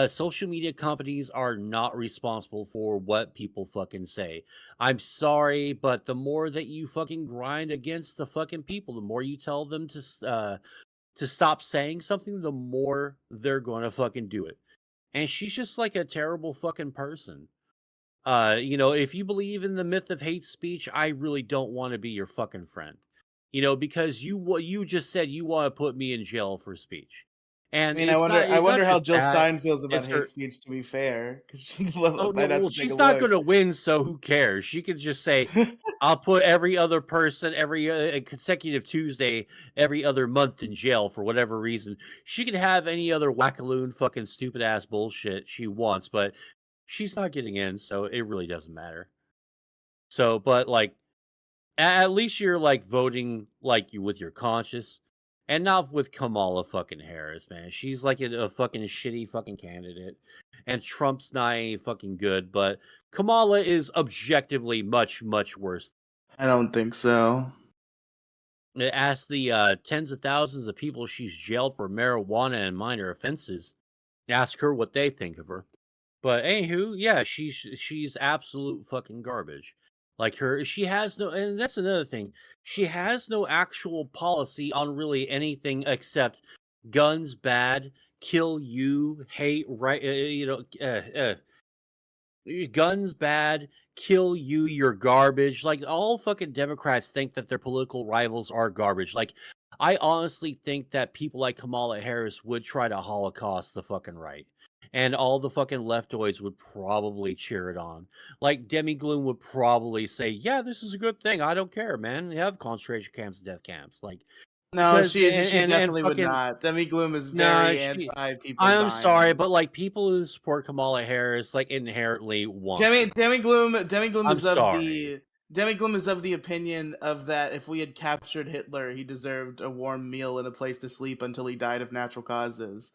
Social media companies are not responsible for what people fucking say. I'm sorry, but the more that you fucking grind against the fucking people, the more you tell them to stop saying something, the more they're gonna fucking do it. And she's just like a terrible fucking person. If you believe in the myth of hate speech, I really don't want to be your fucking friend. Because what you just said you want to put me in jail for speech. I And mean, I it's not wonder how just Jill that, Stein feels about it's hate her. speech. To be fair, because Oh no, I'd have well, to take a she's not look. gonna win, so who cares? She could just say, "I'll put every other person every consecutive Tuesday every other month in jail for whatever reason." She could have any other wackaloon, fucking stupid ass bullshit she wants, but she's not getting in, so it really doesn't matter. So, but like, at least you're like voting like you with your conscience, and not with Kamala fucking Harris, man. She's like a fucking shitty fucking candidate, and Trump's not any fucking good. But Kamala is objectively much worse. I don't think so. Ask the tens of thousands of people she's jailed for marijuana and minor offenses. Ask her what they think of her. But anywho, yeah, she's absolute fucking garbage. Like she has no, and that's another thing. She has no actual policy on really anything except guns bad, kill you, hate right, guns bad, kill you, you're garbage. Like all fucking Democrats think that their political rivals are garbage. Like I honestly think that people like Kamala Harris would try to holocaust the fucking right. And all the fucking leftoids would probably cheer it on. Like Demi Gloom would probably say, "Yeah, this is a good thing. I don't care, man. You have concentration camps, death camps." Like No, because she and definitely would fucking not. Demi Gloom is nah, very she. anti people I'm sorry, dying. but like people who support Kamala Harris like inherently want to die. Demi Gloom I'm is of sorry. the Demi Gloom is of the opinion of that if we had captured Hitler, he deserved a warm meal and a place to sleep until he died of natural causes.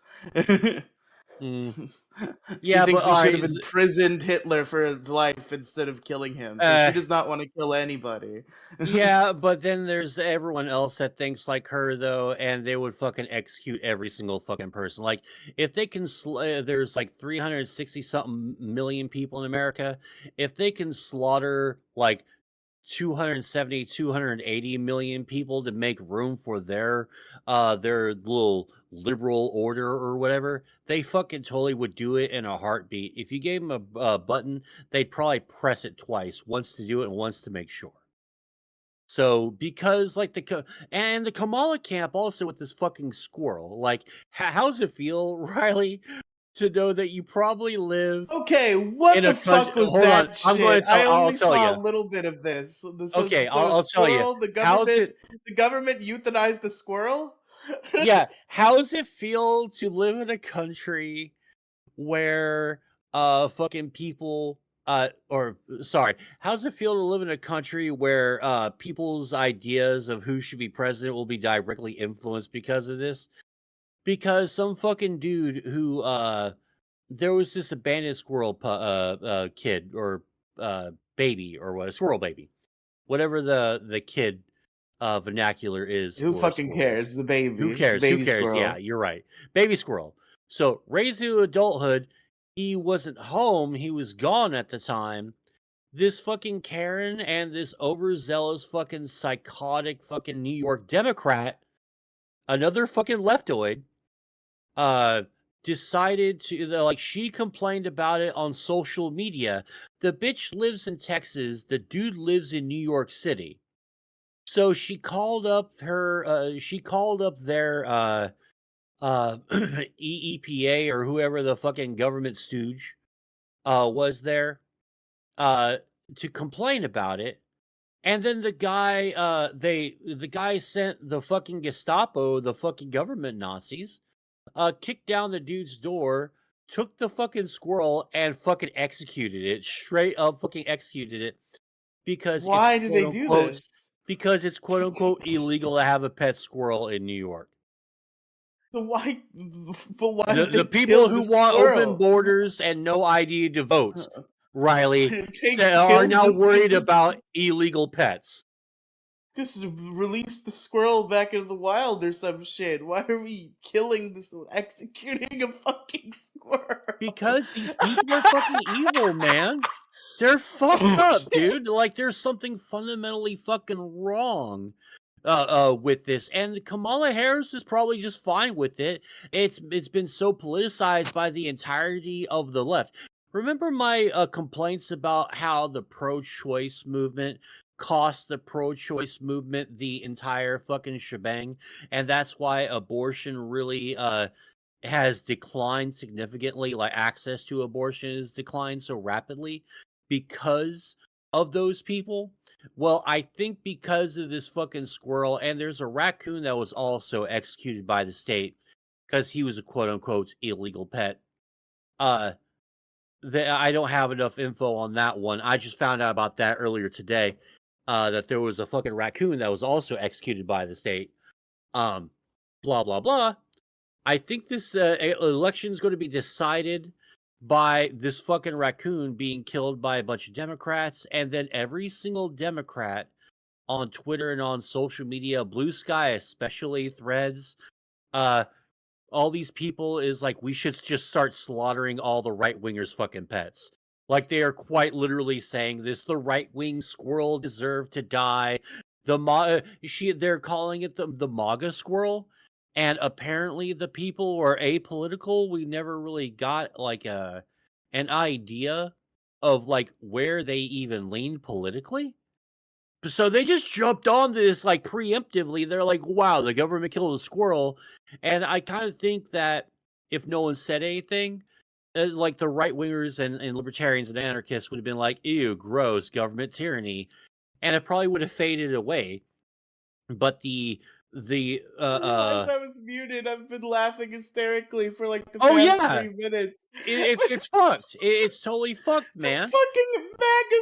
Mm, She yeah, but thinks we should have alright. imprisoned Hitler for his life instead of killing him. So she Uh, does not want to kill anybody. yeah, but then there's everyone else that thinks like her though, and they would fucking execute every single fucking person. Like if they can, there's like 360 something million people in America. If they can slaughter like 270, 280 million people to make room for their little liberal order or whatever, they fucking totally would do it in a heartbeat. If you gave them a button, they'd probably press it twice, once to do it and once to make sure. So because like and the Kamala camp also with this fucking squirrel, like how's it feel, Riley, to know that you probably live Okay, what in the a country? fuck was Hold on, that I'm going shit? to tell. I I'll only tell saw you. a little bit of this. Okay, So I'll tell you. squirrel, How's it? the government euthanized the squirrel? Yeah, how does it feel to live in a country where fucking people or sorry, how does it feel to live in a country where people's ideas of who should be president will be directly influenced because of this? Because some fucking dude who there was this abandoned squirrel kid or baby or what, squirrel baby, whatever the kid vernacular is Who for fucking squirrels. cares? The baby. Who It's a cares? Who baby cares? Yeah, squirrel. you're right. Baby squirrel. So raised to adulthood, he wasn't home. He was gone at the time. This fucking Karen and this overzealous fucking psychotic fucking New York Democrat, another fucking leftoid, uh, decided to like she complained about it on social media. The bitch lives in Texas. The dude lives in New York City. So she called up their EPA or whoever the fucking government stooge was there uh, to complain about it. And then the guy sent the fucking Gestapo, the fucking government Nazis, kicked down the dude's door, took the fucking squirrel, and fucking executed it. Straight up fucking executed it because it's Why did quote they do unquote this? because it's quote unquote illegal to have a pet squirrel in New York. But why? But why did The they people kill who the want open squirrel? borders and no ID to vote, Why Riley, did they are kill now this? worried about illegal pets. Just release the squirrel back into the wild or some shit. Why are we killing this, executing a fucking squirrel? Because these people are fucking evil, man. They're fucked Oh, up, shit. dude. Like there's something fundamentally fucking wrong with this. And Kamala Harris is probably just fine with it. It's been so politicized by the entirety of the left. Remember my complaints about how the pro-choice movement cost the pro-choice movement the entire fucking shebang, and that's why abortion really has declined significantly, like access to abortion has declined so rapidly because of those people. Well, I think because of this fucking squirrel, and there's a raccoon that was also executed by the state because he was a quote unquote illegal pet. Uh, I don't have enough info on that one. I just found out about that earlier today. That there was a fucking raccoon that was also executed by the state. Um, blah blah blah. I think this election is going to be decided by this fucking raccoon being killed by a bunch of Democrats, and then every single Democrat on Twitter and on social media, Blue Sky, especially Threads, uh, all these people is like, we should just start slaughtering all the right wingers' fucking pets. Like they are quite literally saying this: the right wing squirrel deserved to die. They're calling it the MAGA squirrel, and apparently the people were apolitical. We never really got like an idea of like where they even leaned politically. So they just jumped on this like preemptively. They're like, wow, the government killed a squirrel. And I kind of think that if no one said anything, like the right wingers and libertarians and anarchists would have been like, ew, gross, government tyranny. And it probably would have faded away. But the I realized I was muted. I've been laughing hysterically for like the oh past yeah, 3 minutes. it's fucked. It's totally fucked, The man. fucking MAGA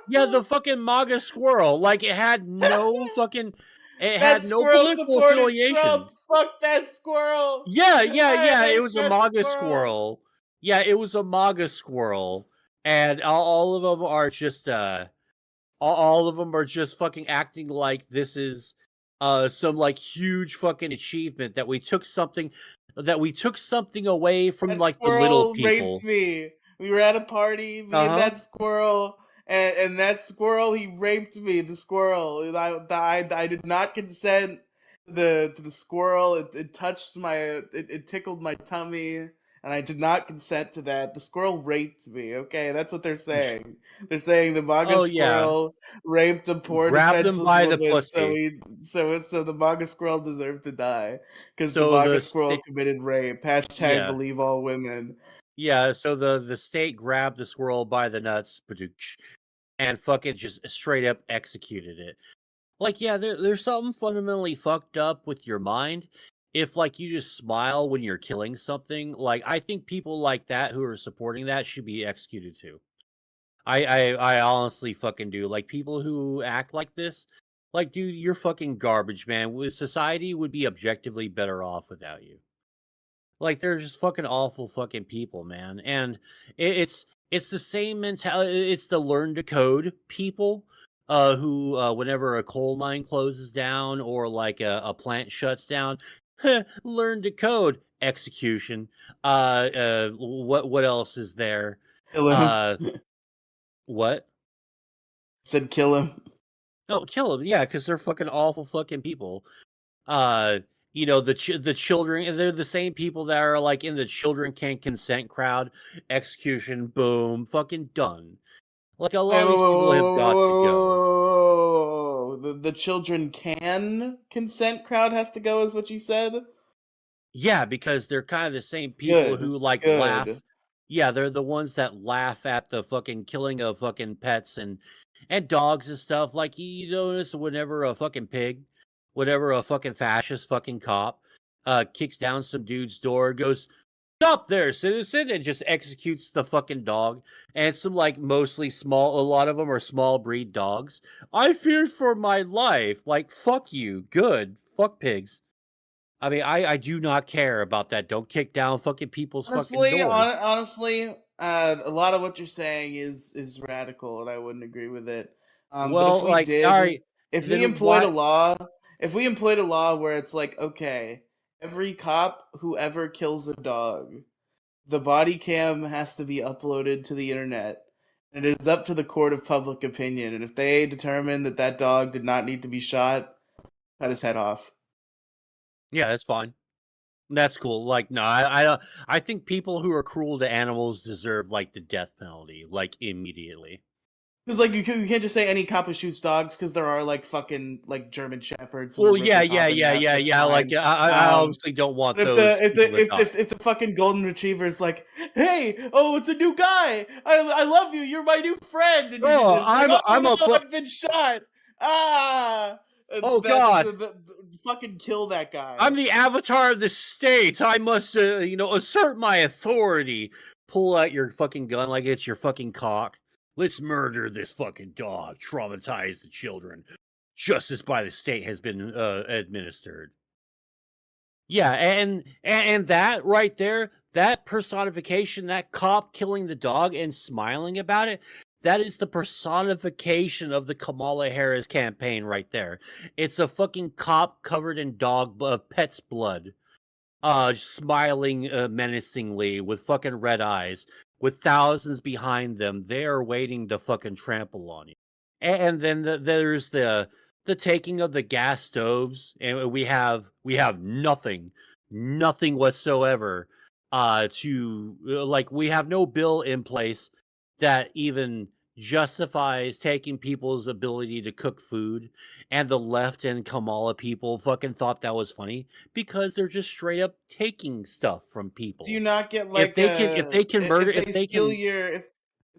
Yeah, the squirrel. fucking MAGA squirrel. Like it had no fucking it That had no squirrel political supported Trump. affiliation. Fuck that squirrel. Yeah, yeah, I yeah, it hate was a that MAGA squirrel. squirrel. Yeah, it was a MAGA squirrel. And all of them are just all of them are just fucking acting like this is some like huge fucking achievement that we took something away from That like the little squirrel raped people. me. We were at a party, me and Uh-huh. that squirrel, and that squirrel, he raped me. The squirrel, I did not consent to the squirrel. It touched my, it tickled my tummy, and I did not consent to that. The squirrel raped me. Okay, that's what they're saying. They're saying the MAGA Oh yeah. squirrel raped a poor Grab them defenseless by the woman, so pussy. so the MAGA squirrel deserved to die because the So MAGA the squirrel state committed rape. Hashtag yeah. believe all women. Yeah, so the state grabbed the squirrel by the nuts, badooch, and fucking just straight up executed it. Like, yeah, there's something fundamentally fucked up with your mind. If like you just smile when you're killing something, like I think people like that who are supporting that should be executed too. I honestly fucking do. Like people who act like this, like dude, you're fucking garbage, man. Society would be objectively better off without you. Like they're just fucking awful fucking people, man. And it's the same mentality. It's the learn to code people who whenever a coal mine closes down or like a plant shuts down, learn to code execution. What else is there? Kill him. Uh what? Said kill him. No, kill them. Yeah, because they're fucking awful fucking people. uh the children, they're the same people that are like in the children can't consent crowd. Execution, boom, fucking done. Like a lot Wait, of whoa, these whoa, people have whoa, whoa, got to go. whoa, whoa. The children can consent crowd has to go, is what you said? Yeah, because they're kind of the same people Good, who, like, laugh. good. Yeah, they're the ones that laugh at the fucking killing of fucking pets and dogs and stuff. Like, you notice whenever a fucking pig, whenever a fucking fascist fucking cop, kicks down some dude's door, goes, "Stop there, citizen," and just executes the fucking dog. And it's some, like, mostly small, a lot of them are small breed dogs. "I feared for my life." Like, fuck you. Good. Fuck pigs. I mean, I do not care about that. Don't kick down fucking people's fucking doors. Honestly, a lot of what you're saying is radical, and I wouldn't agree with it. But Well, like, alright, if we then employed a why law, if we employed a law where it's like, okay, every cop who ever kills a dog, the body cam has to be uploaded to the internet, and it is up to the court of public opinion. And if they determine that that dog did not need to be shot, cut his head off. yeah, that's fine. That's cool. Like, no, I don't I think people who are cruel to animals deserve, like, the death penalty, like, immediately. Because like you can't just say any cop who shoots dogs because there are like fucking like German shepherds who will Well, rip yeah, your yeah, top in yeah, half. yeah, That's yeah, like, fine. I obviously don't want But those people to die. if the fucking golden retriever is like, hey, oh, it's a new guy. I love you. You're my new friend. And Oh, it's like, oh I'm a no, fu I've been shot. Ah, oh that's god. fucking kill that I'm guy. the avatar of the state. I must, assert my authority. Pull out your fucking gun like it's your fucking cock. Let's murder this fucking dog. Traumatize the children. Justice by the state has been administered. Yeah, and that right there, that personification, that cop killing the dog and smiling about it, that is the personification of the Kamala Harris campaign right there. It's a fucking cop covered in pet's blood, smiling menacingly with fucking red eyes, with thousands behind them. They are waiting to fucking trample on you. And then there's the taking of the gas stoves, and we have nothing whatsoever to like we have no bill in place that even justifies taking people's ability to cook food, and the left and Kamala people fucking thought that was funny because they're just straight up taking stuff from Do you people. not get If like they can if they can murder if if they they steal can your if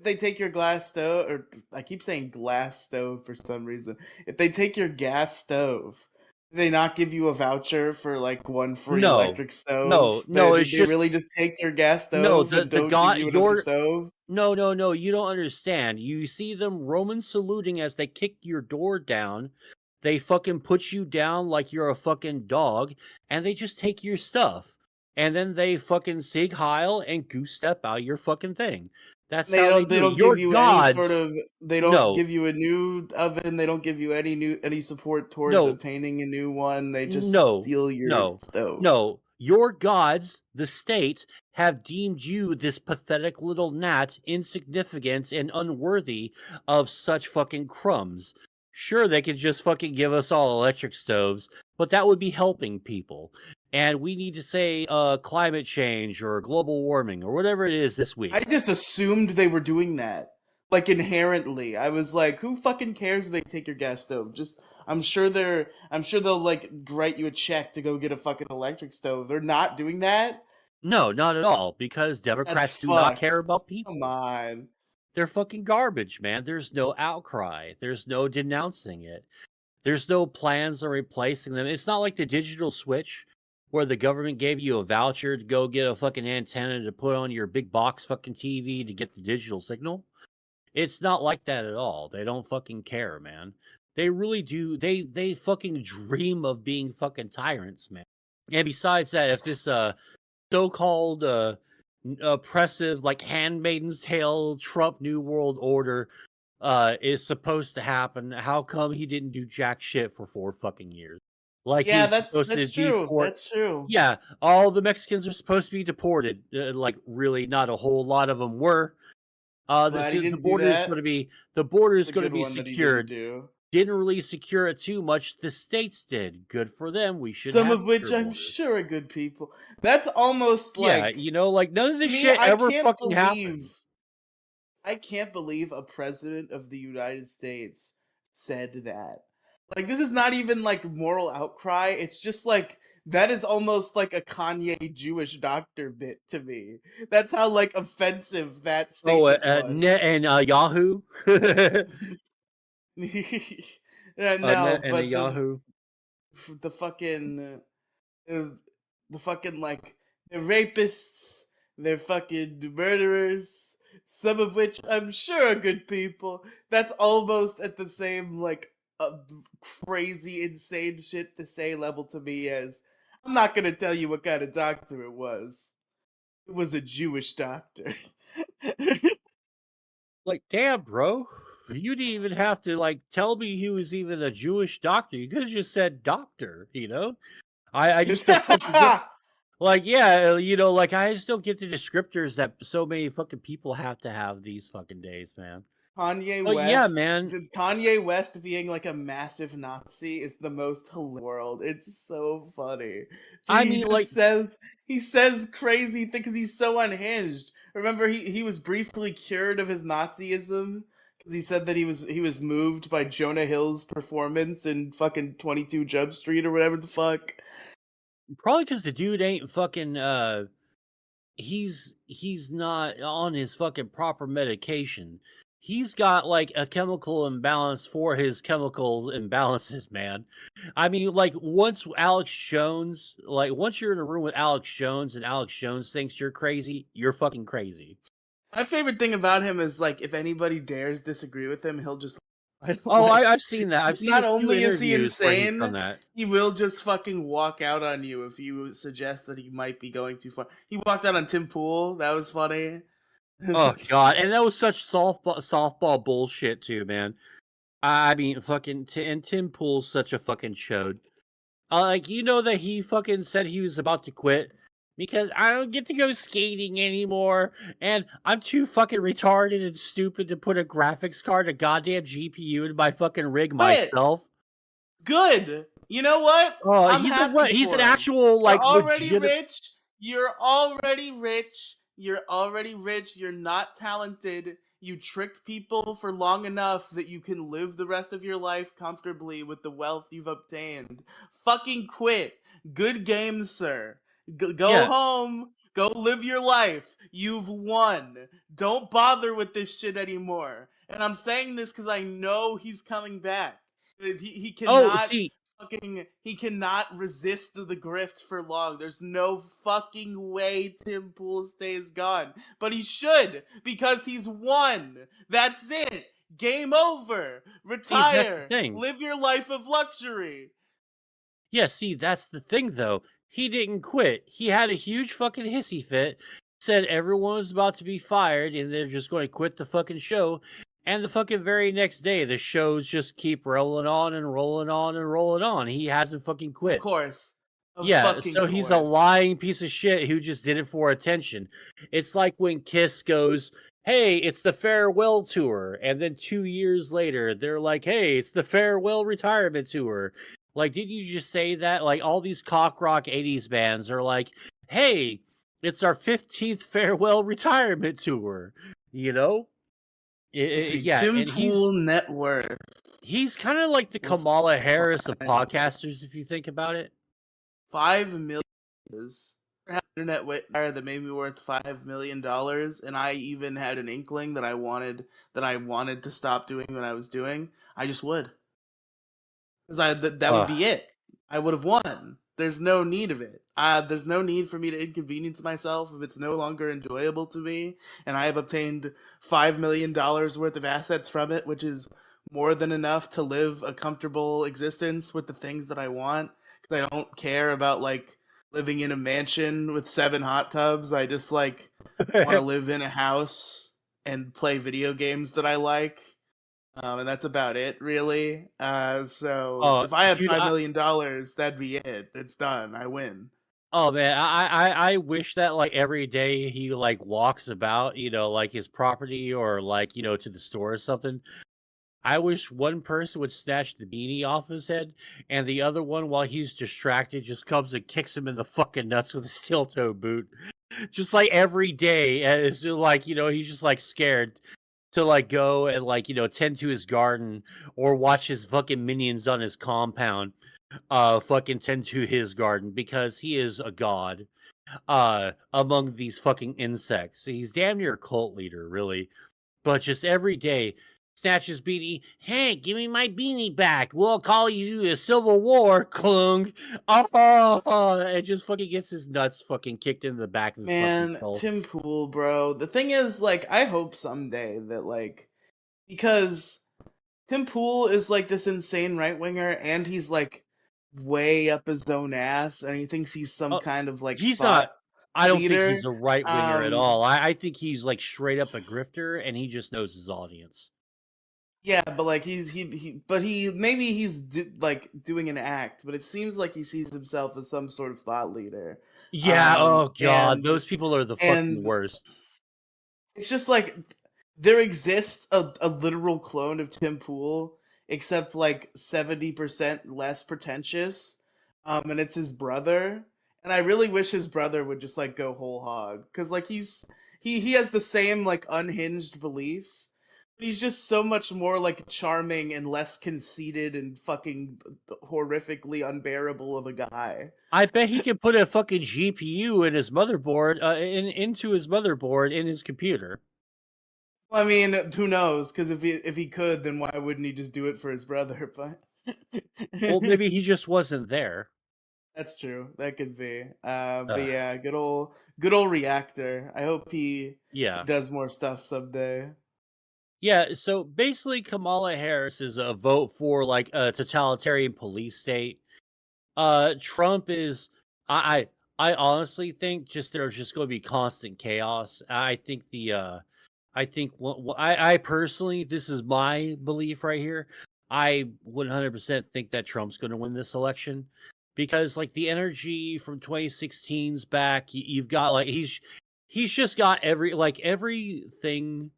they take your glass stove, or I keep saying glass stove for some reason. If they take your gas stove, do they not give you a voucher for like one free no. electric stove? No, Did it's they just really just take your gas no, stove and the don't give guy you another your stove? no, no, no, you don't understand. You see them Roman saluting as they kick your door down. They fucking put you down like you're a fucking dog, and they just take your stuff. And then they fucking Sieg Heil and goose step out your fucking thing. That's how they They do it. don't Your give you any sort gods, of they don't no, give you a new oven, they don't give you any support towards no, obtaining a new one. They just no, steal your no, stove. no. Your gods, the state, have deemed you, this pathetic little gnat, insignificant and unworthy of such fucking crumbs. Sure, they could just fucking give us all electric stoves, but that would be helping people. And we need to say climate change or global warming or whatever it is this I week. just assumed they were doing that. Like inherently. I was like, who fucking cares if they take your gas stove? Just I'm sure they'll like write you a check to go get a fucking electric stove. They're not doing that? No, not at all, because That's Democrats do not care fucked. about Come people. on. They're fucking garbage, man. There's no outcry. There's no denouncing it. There's no plans on replacing them. It's not like the digital switch where the government gave you a voucher to go get a fucking antenna to put on your big box fucking TV to get the digital signal. It's not like that at all. They don't fucking care, man. They really do. They fucking dream of being fucking tyrants, man. And besides that, if this so-called oppressive like Handmaid's Tale Trump New World Order is supposed to happen, how come he didn't do jack shit for 4 fucking years? Like he Yeah, was supposed to that's true. deport. That's true. Yeah, all the Mexicans are supposed to be deported. Like really, not a whole lot of them were. Glad he The didn't do border is that. going to be the border It's is a going to good be one that he didn't secured. do. Didn't really secure it too much. The states did. Good for them. We should Some have of which secure I'm borders. sure are good people. That's almost Yeah, like like none of to this me, shit ever fucking happened. I can't believe a president of the United States said that. Like this is not even like moral outcry. It's just like That is almost like a Kanye Jewish doctor bit to me. That's how like offensive that Oh, statement was. Net and Yahoo. Net No, and but Yahoo. the fucking uh, the fucking like they're rapists, they're fucking murderers, some of which I'm sure are good people. That's almost at the same like crazy, insane shit to say level to me as I'm not gonna tell you what kind of doctor it was. It was a Jewish doctor. Like, damn, bro. You didn't even have to like tell me he was even a Jewish doctor. You could have just said doctor, you know? I just don't fucking get like, yeah, like I just don't get the descriptors that so many fucking people have to have these fucking days, man. Kanye But yeah, West, man. Kanye West being like a massive Nazi is the most hilarious in the world. It's so funny. I He mean, just like, says crazy things because he's so unhinged. Remember, he was briefly cured of his Nazism because he said that he was moved by Jonah Hill's performance in fucking 22 Jump Street or whatever the fuck. probably because the dude ain't fucking he's not on his fucking proper medication. He's got like a chemical imbalance for his chemical imbalances, man. I mean, like once you're in a room with Alex Jones and Alex Jones thinks you're crazy, you're fucking crazy. My favorite thing about him is like if anybody dares disagree with him, he'll just Oh, like I've seen that. I've seen a not few only is he interviews where he's done insane, that. he will just fucking walk out on you if you suggest that he might be going too far. He walked out on Tim Pool. That was funny. Oh god, and that was such softball bullshit too, man. I mean, fucking and Tim Pool's such a fucking chode. Like, that he fucking said he was about to quit because I don't get to go skating anymore, and I'm too fucking retarded and stupid to put a graphics card, a goddamn GPU in my fucking rig Quit. myself. Good. You know what? Oh, I'm he's a happy what? He's an for him. actual You're like already legit. rich. You're already rich. You're already rich. You're not talented. You tricked people for long enough that you can live the rest of your life comfortably with the wealth you've obtained. Fucking quit. Good game, sir. Go Yeah. home. Go live your life. You've won. Don't bother with this shit anymore. And I'm saying this because I know he's coming back. He Oh, cannot see, he cannot resist the grift for long. There's no fucking way Tim Pool stays gone. But he should, because he's won. That's it. Game over. that's the Retire. thing. Live your life of luxury. Yeah, see, that's the thing, though. He didn't quit. He had a huge fucking hissy fit, said everyone was about to be fired and they're just going to quit the fucking show. And the fucking very next day, the shows just keep rolling on and rolling on and rolling on. He hasn't fucking Of quit. course. Of Yeah, fucking so he's a course. lying piece of shit who just did it for attention. It's like when Kiss goes, hey, it's the farewell tour. And then 2 years later, they're like, hey, it's the farewell retirement tour. Like, didn't you just say that? Like, all these cock rock 80s bands are like, hey, it's our 15th farewell retirement tour. You know? Let's see. Yeah, Tim and Pool net worth. he's kind of like the Let's Kamala Harris of find podcasters, if you think about it. 5 million. I had internet wire that made me worth $5 million, and I even had an inkling that I wanted to stop doing what I was doing. I just would, because that would be it. I would have won. There's no need of it. There's no need for me to inconvenience myself if it's no longer enjoyable to me, and I have obtained $5 million worth of assets from it, which is more than enough to live a comfortable existence with the things that I want. Because I don't care about like living in a mansion with 7 hot tubs. I just like want to live in a house and play video games that I like. And that's about it, really. So if I had Dude, $5 million, that'd be it. It's done. I win. oh man, I wish that like every day he like walks about, like his property or like, to the store or something. I wish one person would snatch the beanie off his head and the other one while he's distracted just comes and kicks him in the fucking nuts with a steel toe boot. Just like every day. And it's like, he's just like scared to like go and like, tend to his garden or watch his fucking minions on his compound. fucking tend to his garden because he is a god among these fucking insects. He's damn near a cult leader, really. But just every day, snatches beanie. Hey, give me my beanie back. We'll call you a civil war, Klung. And just fucking gets his nuts fucking kicked into the back of his fucking Man, skull. Tim Pool, bro. The thing is, like, I hope someday that, like, because Tim Pool is like this insane right winger, and he's like way up his own ass, and he thinks he's some Uh, kind of like he's thought not. I don't think leader. he's a right winger at Um, all. I think he's like straight up a grifter, and he just knows his audience. yeah, but like but he maybe he's like doing an act, but it seems like he sees himself as some sort of thought leader. Yeah. Um, Oh god, and those people are the fucking and worst. it's just like there exists a literal clone of Tim Pool, except like 70% less pretentious. And it's his brother. And I really wish his brother would just like go whole hog. Cause like he has the same like unhinged beliefs. But he's just so much more like charming and less conceited and fucking horrifically unbearable of a guy. I bet he could put a fucking GPU in his motherboard, into his motherboard in his computer. I mean, who knows? Because if he could, then why wouldn't he just do it for his brother? But Well, maybe he just wasn't there. that's true. That could be. But Ugh. yeah, good old reactor. I hope he Yeah. does more stuff someday. Yeah, so basically Kamala Harris is a vote for like a totalitarian police state. Trump is I honestly think just there's just going to be constant chaos. I think I think I personally, this is my belief right here. I 100% think that Trump's going to win this election because like the energy from 2016's back, you've got like he's just got everything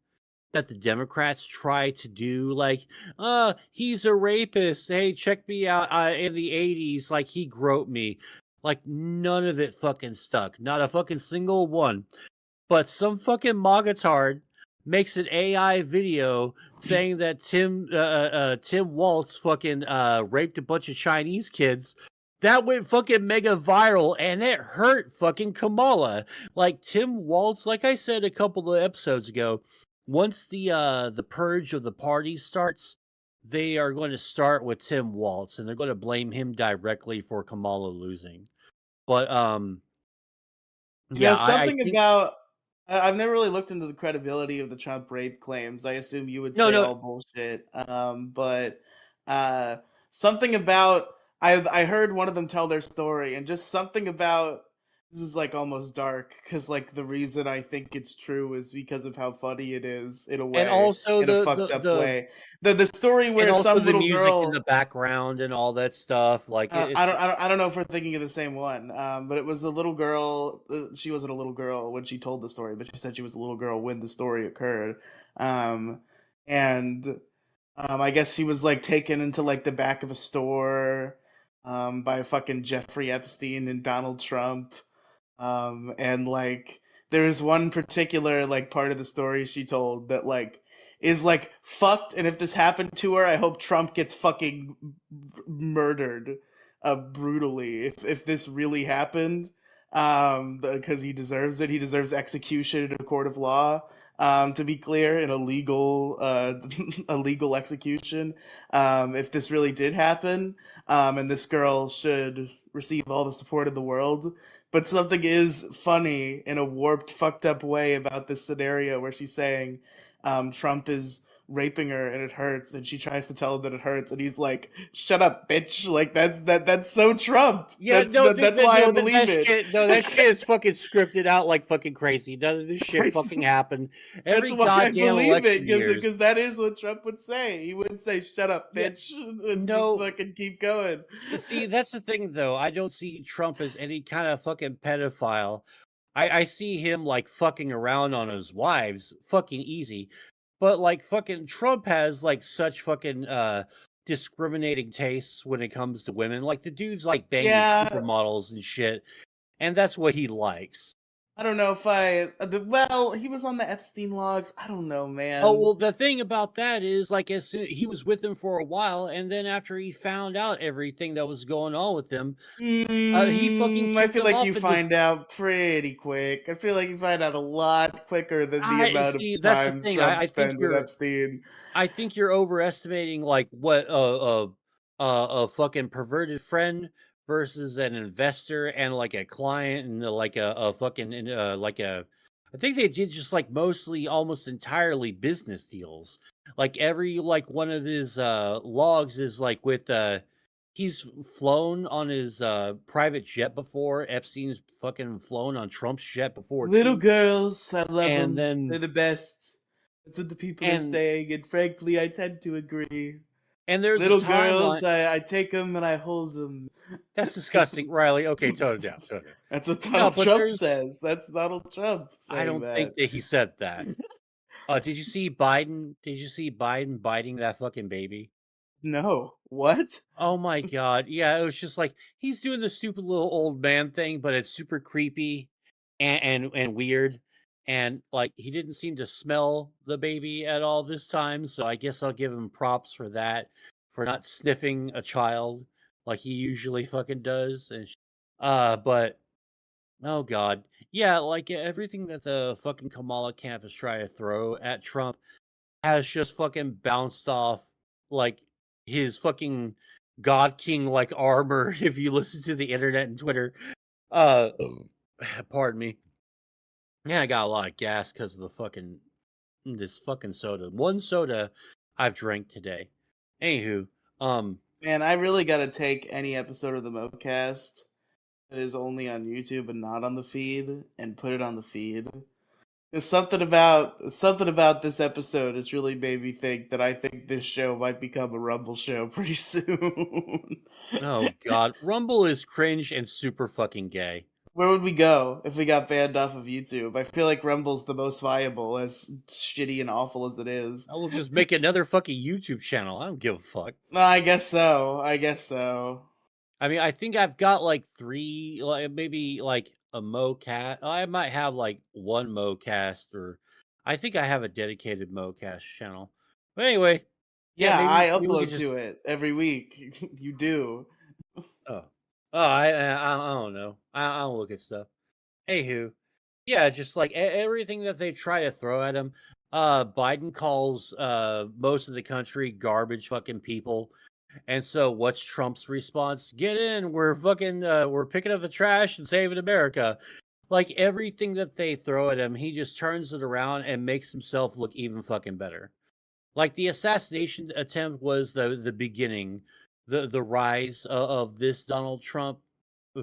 that the Democrats try to do, like, he's a rapist. Hey, check me out in the 80s, like he groped me. Like none of it fucking stuck. Not a fucking single one. But some fucking magatard makes an AI video saying that Tim Waltz fucking raped a bunch of Chinese kids. That went fucking mega viral and it hurt fucking Kamala. Like Tim Waltz, like I said a couple of episodes ago, once the purge of the party starts, they are going to start with Tim Waltz and they're going to blame him directly for Kamala losing. But yeah, I Something think about I've never really looked into the credibility of the Trump rape claims. I assume you would no say no all bullshit. But uh, something about I heard one of them tell their story, and just something about this is like almost dark because like the reason I think it's true is because of how funny it is in a and way, also in a fucked up way. The story and where also some the little music in the girl background and all that stuff. Like it's I don't know if we're thinking of the same one. But it was a little girl. She wasn't a little girl when she told the story, but she said she was a little girl when the story occurred. Um, and I guess he was like taken into like the back of a store, by fucking Jeffrey Epstein and Donald Trump. And like there's one particular like part of the story she told that like is like fucked, and if this happened to her, I hope Trump gets fucking murdered brutally if this really happened, because he deserves it. He deserves execution in a court of law, to be clear, in a legal a legal execution, if this really did happen, and this girl should receive all the support in the world. But something is funny in a warped, fucked up way about this scenario where she's saying Trump is raping her and it hurts, and she tries to tell him that it hurts, and he's like, "Shut up, bitch!" Like that's so Trump. yeah, no, That's why I believe that it. shit, no, that shit is fucking scripted out like fucking crazy. None of this shit That's fucking happened. that's Every why I goddamn believe it, election years. because that is what Trump would say. He wouldn't say "shut up, Yeah, bitch" and just no. fucking keep going. See, that's the thing, though. I don't see Trump as any kind of fucking pedophile. I see him like fucking around on his wives, fucking easy. But like fucking Trump has like such fucking discriminating tastes when it comes to women. Like the dude's like banging Yeah, supermodels and shit, and that's what he likes. I don't know if well, he was on the Epstein logs. I don't know, Oh, man. well, the thing about that is, like, as soon he was with him for a while, and then after he found out everything that was going on with him, he fucking I kicked feel him like off you and just find out pretty quick. I feel like you find out a lot quicker than the I amount of see, that's the times thing, Trump spent with Epstein. I think you're overestimating, like, what a fucking perverted friend versus an investor and, like, a client and, like, a fucking and, like, a I think they did just, like, mostly almost entirely business deals. Like, every, like, one of his, logs is, like, with, he's flown on his, private jet before. Epstein's fucking flown on Trump's jet before Little too, girls, I love and them. They're then the best. That's what the people are and saying, and frankly, I tend to agree. there's a Little girls, timeline. I take them and I hold them. That's disgusting, Riley. Okay, tone it down, tone it down. That's what No, Donald but Trump there's says. That's Donald Trump I saying don't think that. that he said that. Did you see Biden? Did you see Biden biting that fucking baby? No. What? Oh my god. Yeah, it was just like he's doing the stupid little old man thing, but it's super creepy and weird. And like he didn't seem to smell the baby at all this time, so I guess I'll give him props for that, for not sniffing a child like he usually fucking does. But oh god. Yeah, like everything that the fucking Kamala camp is trying to throw at Trump has just fucking bounced off like his fucking God King like armor if you listen to the internet and Twitter. Uh pardon me. Yeah, I got a lot of gas because of the fucking this fucking soda. One soda I've drank today. Anywho, um Man, I really gotta take any episode of the Mocast that is only on YouTube and not on the feed and put it on the feed. There's something about this episode has really made me think that I think this show might become a Rumble show pretty soon. oh god, Rumble is cringe and super fucking gay. Where would we go if we got banned off of YouTube? I feel like Rumble's the most viable, as shitty and awful as it is. I will just make another fucking YouTube channel. I don't give a fuck. No, I guess so. I guess so. I mean, I think I've got like 3, like maybe like a MoCast. I might have like one MoCast, or I think I have a dedicated MoCast channel. But anyway, yeah, Yeah, I maybe we could upload just to it every week. You do. oh I don't know. I don't look at stuff. Anywho, yeah, just like everything that they try to throw at him. Biden calls most of the country garbage fucking people. And so what's Trump's response? Get in, we're fucking we're picking up the trash and saving America. Like everything that they throw at him, he just turns it around and makes himself look even fucking better. Like the assassination attempt was the beginning, the rise of this Donald Trump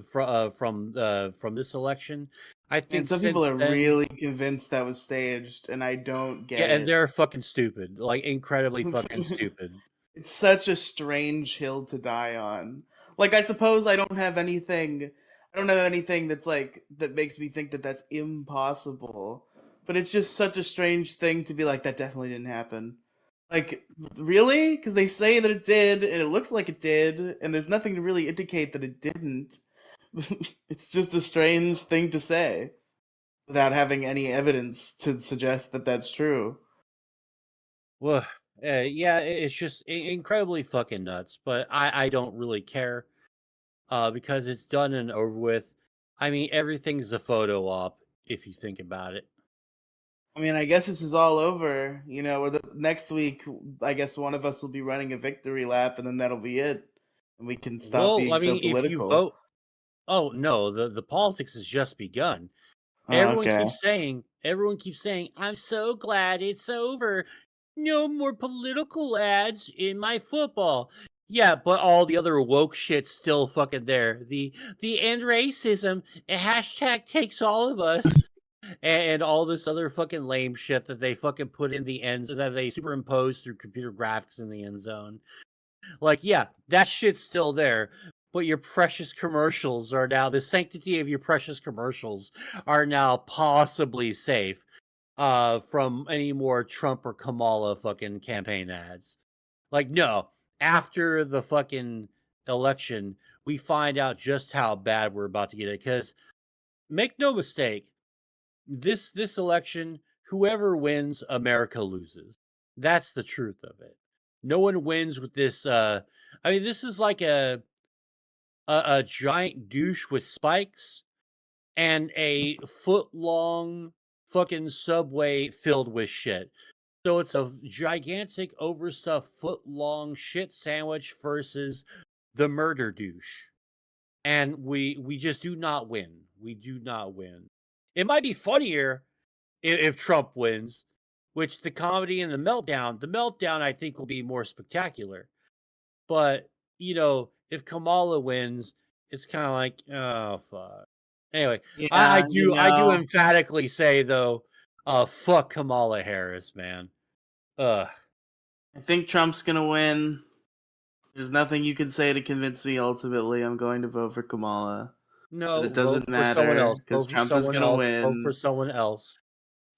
from this election. I And think some people since are then, really convinced that was staged, and I don't yeah, get and it. they're fucking stupid, like incredibly fucking stupid. It's such a strange hill to die on. Like, I suppose I don't have anything that's like that makes me think that that's impossible. But it's just such a strange thing to be like that definitely didn't happen. Like, really? Because they say that it did, and it looks like it did, and there's nothing to really indicate that it didn't. It's just a strange thing to say without having any evidence to suggest that that's true. Well, yeah, it's just incredibly fucking nuts. But I don't really care, because it's done and over with. I mean, everything's a photo op if you think about it. I mean, I guess this is all over. Or next week, I guess one of us will be running a victory lap, and then that'll be it, and we can stop Well, being I so mean, if you political. vote, oh no, the politics has just begun. Oh, okay. Everyone keeps saying, I'm so glad it's over. No more political ads in my football. Yeah, but all the other woke shit's still fucking there. The end racism, hashtag takes all of us, and all this other fucking lame shit that they fucking put in the end that they superimpose through computer graphics in the end zone. Like, yeah, that shit's still there, but your precious commercials are now the sanctity of your precious commercials are now possibly safe from any more Trump or Kamala fucking campaign ads. Like, no, after the fucking election, we find out just how bad we're about to get it. Because make no mistake, this election, whoever wins, America loses. That's the truth of it. No one wins with this. I mean, this is like a giant douche with spikes and a foot long fucking subway filled with shit. So it's a gigantic, overstuffed, foot long shit sandwich versus the murder douche. And we just do not win. We do not win. It might be funnier if Trump wins, which the comedy and the meltdown I think will be more spectacular. But if Kamala wins, it's kind of like, oh fuck. Anyway, Yeah, I do emphatically say though, fuck Kamala Harris, man. Ugh. I think Trump's gonna win. There's nothing you can say to convince me. Ultimately, I'm going to vote for Kamala, but No, it vote doesn't for someone matter else. because Vote for Trump is someone gonna else. Vote for win. someone else.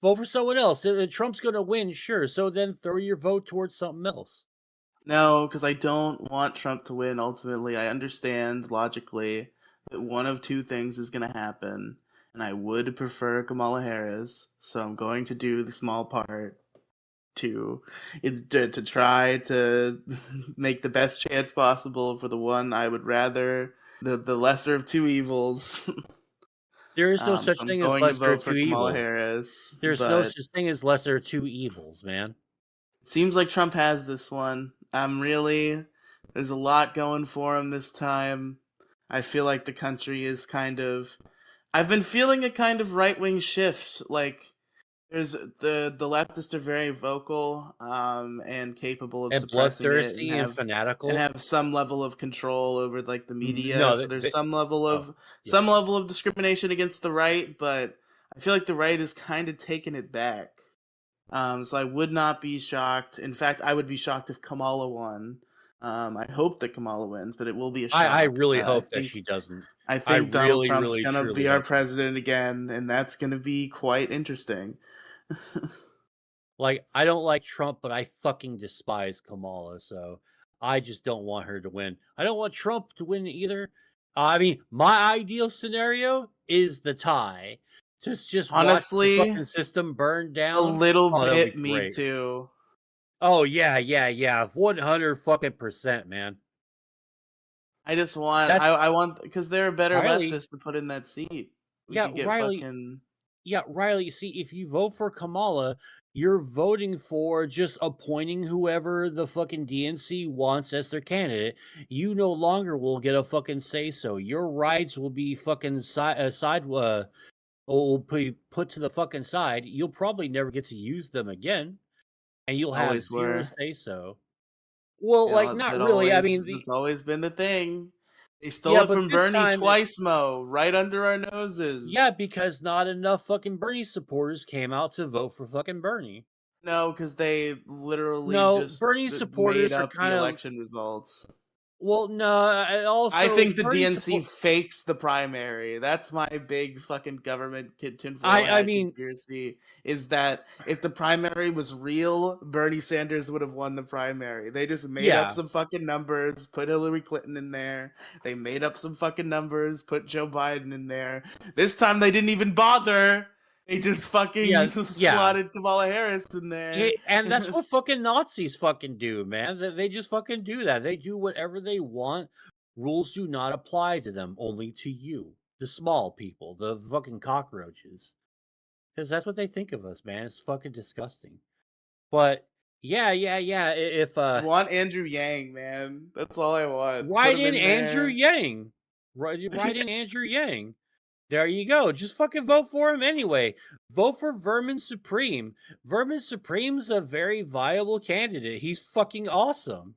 Vote for someone else. If Trump's gonna win, sure. So then throw your vote towards something else. No, because I don't want Trump to win. Ultimately, I understand logically that one of two things is going to happen, and I would prefer Kamala Harris. So I'm going to do the small part to try to make the best chance possible for the one I would rather, the lesser of two evils. There is no So such I'm thing as going to lesser of vote for two Kamala evils. Harris, There's no but such thing as lesser of two evils, man. it seems like Trump has this one. There's a lot going for him this time. I feel like the country is I've been feeling a kind of right wing shift. Like, there's the leftists are very vocal, and capable of And suppressing it, and bloodthirsty and fanatical. have some level of control over like the media. No, So there's oh yeah. some level of discrimination against the right, but I feel like the right is kind of taking it back. So I would not be shocked. In fact, I would be shocked if Kamala won. I hope that Kamala wins, but it will be a I shock. really hope that she doesn't. I I think Donald really, Trump's really, gonna truly be our hope that. president again, and that's gonna be quite interesting. Like, I don't like Trump, but I fucking despise Kamala, so I just don't want her to win. I don't want Trump to win either. I mean, my ideal scenario is the tie. Just watch the Honestly, fucking system burn a down. little Oh, that would be bit me great. too. Oh yeah, yeah, yeah. 100 fucking percent, man. That's I want because there are better Riley. leftists to put in that seat. We Yeah, could get Riley. fucking Yeah, Riley, see, if you vote for Kamala, you're voting for just appointing whoever the fucking DNC wants as their candidate. You no longer will get a fucking say so. Your rights will be fucking will be put to the fucking side. You'll probably never get to use them again, and you'll have always zero were. say so. Well, You like, know, not really. I mean, that's always been the thing. They stole yeah, it but from this Bernie time, twice, Mo, right under our yeah, noses. because not enough fucking Bernie supporters came out to vote for fucking Bernie. No, because they literally No, just Bernie made supporters are up the kind of election results. well, no, I also think the Bernie DNC support. fakes the primary. That's my big fucking government tinfoil I hat mean, conspiracy. Is that if the primary was real, Bernie Sanders would have won the primary. They just made up yeah, some fucking numbers, put Hillary Clinton in there. They made up some fucking numbers, put Joe Biden in there. This time they didn't even bother. They just yeah, fucking yeah. slotted Kamala Harris in there. And that's what fucking Nazis fucking do, man. They just fucking do that. They do whatever they want. Rules do not apply to them, only to you, the small people, the fucking cockroaches. Because that's what they think of us, man. It's fucking disgusting. But yeah, yeah, yeah. If I want Andrew Yang, man. That's all I want. Put write him in in Andrew there. Yang. Write in Andrew Yang. There you go. Just fucking vote for him anyway. Vote for Vermin Supreme. Vermin Supreme's a very viable candidate. He's fucking awesome.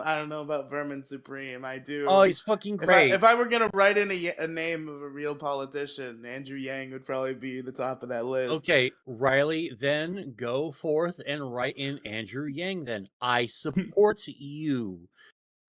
I don't know about Vermin Supreme. I Oh, do. he's fucking great. If I were gonna write in a name of a real politician, Andrew Yang would probably be the top of that list. Okay, Riley, then go forth and write in Andrew Yang then. I support you.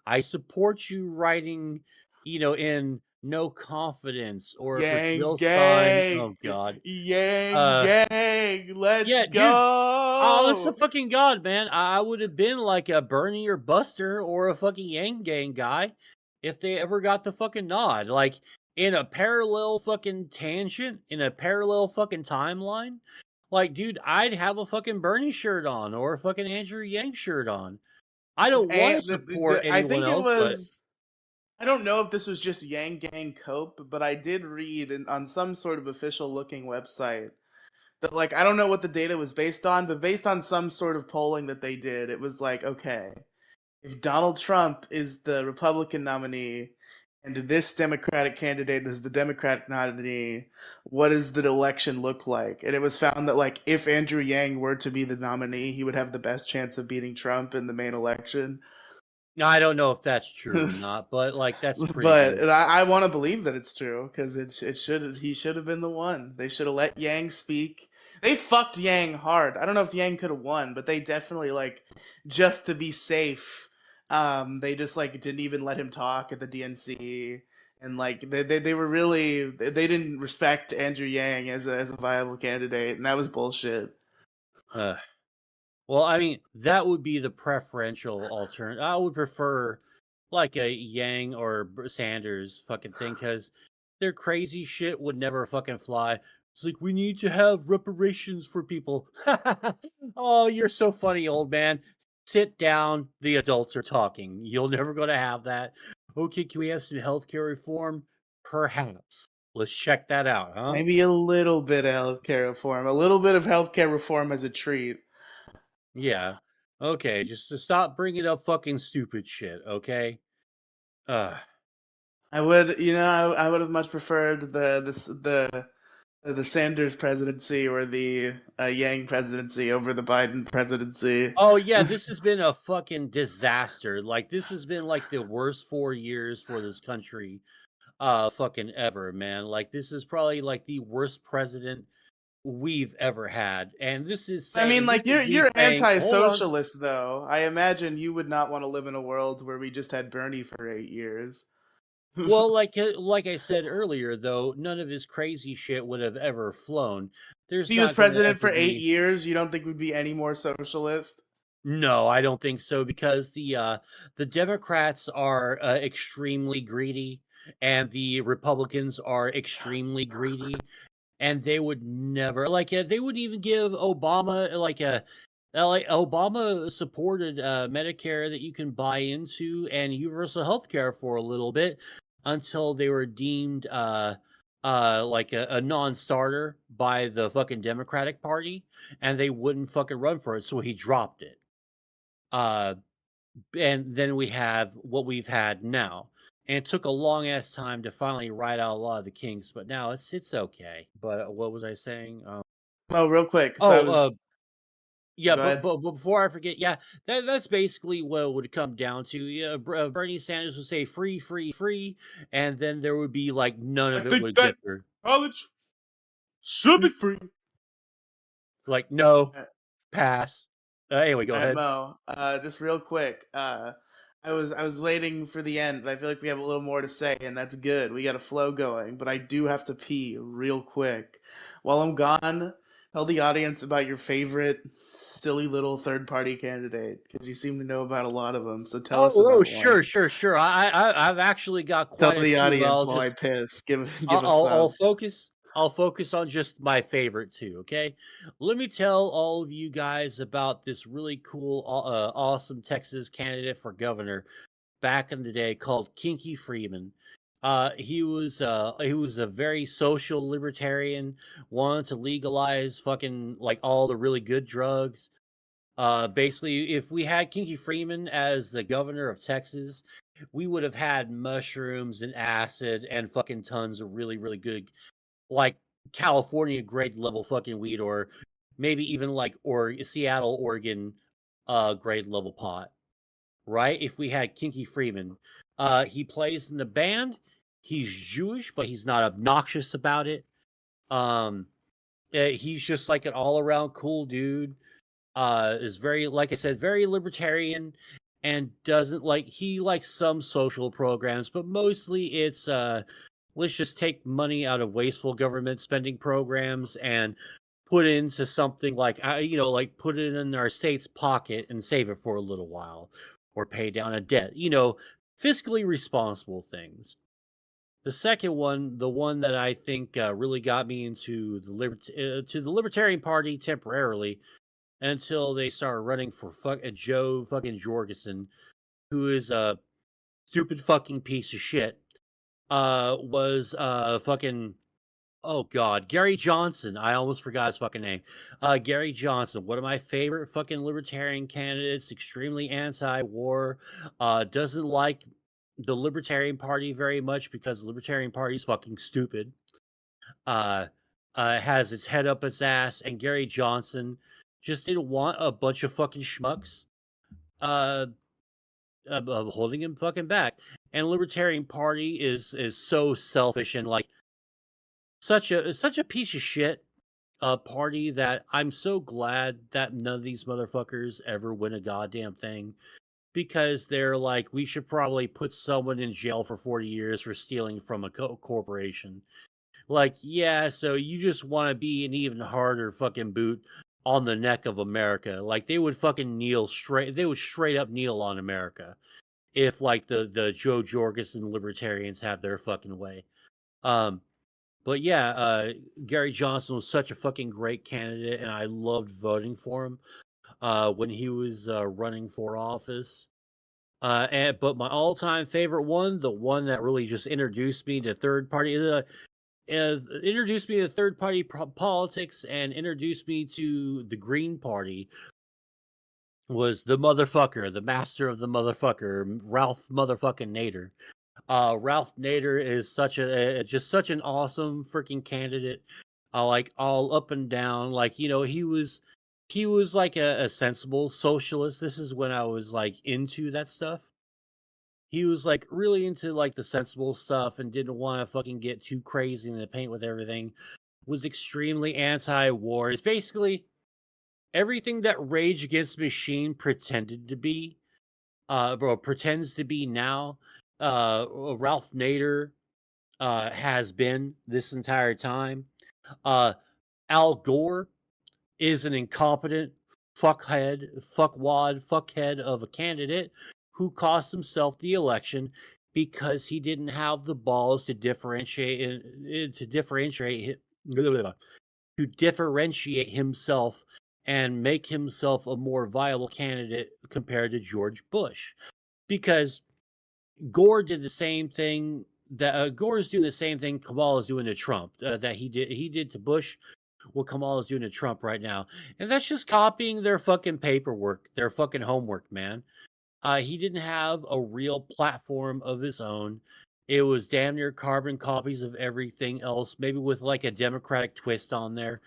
I support you writing, in no confidence or if it's Yang real sign. gang, Oh god. Yang Uh gang. Let's yeah, dude. Honest to go. fucking God, man, I would have been like a Bernie or Buster or a fucking Yang Gang guy if they ever got the fucking nod. Like, in a parallel fucking tangent, in a parallel fucking timeline, like, dude, I'd have a fucking Bernie shirt on or a fucking Andrew Yang shirt on. I don't want to And support I anyone think it else, but was. I don't know if this was just Yang Gang Cope, but I did read on some sort of official looking website that, like, I don't know what the data was based on, but based on some sort of polling that they did, it was like, okay, if Donald Trump is the Republican nominee and this Democratic candidate is the Democratic nominee, what does the election look like? And it was found that, like, if Andrew Yang were to be the nominee, he would have the best chance of beating Trump in the main election. no, I don't know if that's true or not, but like that's pretty But good. I want to believe that it's true because it should he should have been the one. They should have let Yang speak. They fucked Yang hard. I don't know if Yang could have won, but they definitely, like, just to be safe, they just, like, didn't even let him talk at the DNC, and, like, they were really, they didn't respect Andrew Yang as a viable candidate, and that was bullshit. Uh, well, I mean, that would be the preferential alternative. I would prefer like a Yang or Sanders fucking thing because their crazy shit would never fucking fly. It's like we need to have reparations for people. Oh, you're so funny, old man. Sit down. The adults are talking. You're never going to have that. Okay, can we have some healthcare reform? Perhaps. Let's check that out, huh? Maybe a little bit of healthcare reform, a little bit of healthcare reform as a treat. Yeah. Okay, just to stop bringing up fucking stupid shit, okay? Uh, I would, I would have much preferred the Sanders presidency or the Yang presidency over the Biden presidency. oh yeah, this has been a fucking disaster. Like this has been like the worst 4 years for this country fucking ever, man. Like this is probably like the worst president we've ever had. And I mean, this like, is me you're saying, hold on. anti-socialist, though. I imagine you would not want to live in a world where we just had Bernie for 8 years. Well, like I said earlier though, none of his crazy shit would have ever flown. If There's he was not going to president ever for eight be. years, you don't think we'd be any more socialist? No, I don't think so because the Democrats are extremely greedy and the Republicans are extremely greedy and they would never they would even give Obama like Obama supported Medicare that you can buy into and universal health care for a little bit until they were deemed like a non-starter by the fucking Democratic Party and they wouldn't fucking run for it so he dropped it. Uh, and then we have what we've had now. And it took a long ass time to finally write out a lot of the kinks, but now it's okay. But what was I saying? Oh, real quick. So I Oh, was. yeah, Go ahead. but before I forget, yeah, that's basically what it would come down to. Yeah, Bernie Sanders would say free, free, free, and then there would be like none I of it think would that get through. college should be free. Like no, Uh, pass. Anyway, go All right, ahead. Mo. Just real quick. I was waiting for the end, but I feel like we have a little more to say, and that's good. We got a flow going, but I do have to pee real quick. While I'm gone, tell the audience about your favorite silly little third party candidate, because you seem to know about a lot of them. So tell Oh, us oh, about one. sure, sure, sure. I've actually got Tell quite a the few, but audience I'll while I just piss. Give I'll, give us I'll some. focus. I'll focus on just my favorite two. Okay, let me tell all of you guys about this really cool, awesome Texas candidate for governor back in the day called Kinky Freeman. He was a very social libertarian, wanted to legalize fucking like all the really good drugs. Basically, if we had Kinky Freeman as the governor of Texas, we would have had mushrooms and acid and fucking tons of really, really good, like California grade level fucking weed, or maybe even like or Seattle, Oregon, grade level pot. Right? If we had Kinky Freeman, he plays in the band. He's Jewish, but he's not obnoxious about it. Um, he's just like an all around cool dude is very like I said very libertarian and doesn't like he likes some social programs but mostly it's let's just take money out of wasteful government spending programs and put it into something like like put it in our state's pocket and save it for a little while or pay down a debt fiscally responsible things. The second one, the one that I think really got me into to the Libertarian Party temporarily until they started running for Joe fucking Jorgensen, who is a stupid fucking piece of shit. Was fucking Oh God, Gary Johnson. I almost forgot his fucking name. Gary Johnson, one of my favorite fucking libertarian candidates, extremely anti-war, doesn't like the Libertarian Party very much because the Libertarian Party is fucking stupid. Uh, has its head up its ass, and Gary Johnson just didn't want a bunch of fucking schmucks uh, holding him fucking back. And Libertarian Party is so selfish and like such a piece of shit party that I'm so glad that none of these motherfuckers ever win a goddamn thing because they're like, we should probably put someone in jail for 40 years for stealing from a corporation. Like, yeah, so you just want to be an even harder fucking boot on the neck of America. Like, they would fucking they would straight up kneel on America if, like, the Joe Jorgensen libertarians have their fucking way. But yeah, Gary Johnson was such a fucking great candidate, and I loved voting for him when he was running for office. But my all-time favorite one, the one that really just introduced me to third party politics and introduced me to the Green Party, was the motherfucker, the master of the motherfucker, Ralph motherfucking Nader. Ralph Nader is just such an awesome freaking candidate. Like all up and down. Like, you know, he was like a sensible socialist. This is when I was like into that stuff. He was like really into like the sensible stuff and didn't want to fucking get too crazy in the paint with everything. Was extremely anti-war. It's basically everything that Rage Against the Machine pretended to be, pretends to be now. Ralph Nader has been this entire time. Uh, Al Gore is an incompetent fuckhead of a candidate who cost himself the election because he didn't have the balls to differentiate himself and make himself a more viable candidate compared to George Bush. Because Gore did the same thing that Gore is doing the same thing Kamala is doing to Trump that he did to Bush. What Kamala is doing to Trump right now, and that's just copying their fucking paperwork, their fucking homework, man. He didn't have a real platform of his own. It was damn near carbon copies of everything else, maybe with like a Democratic twist on there.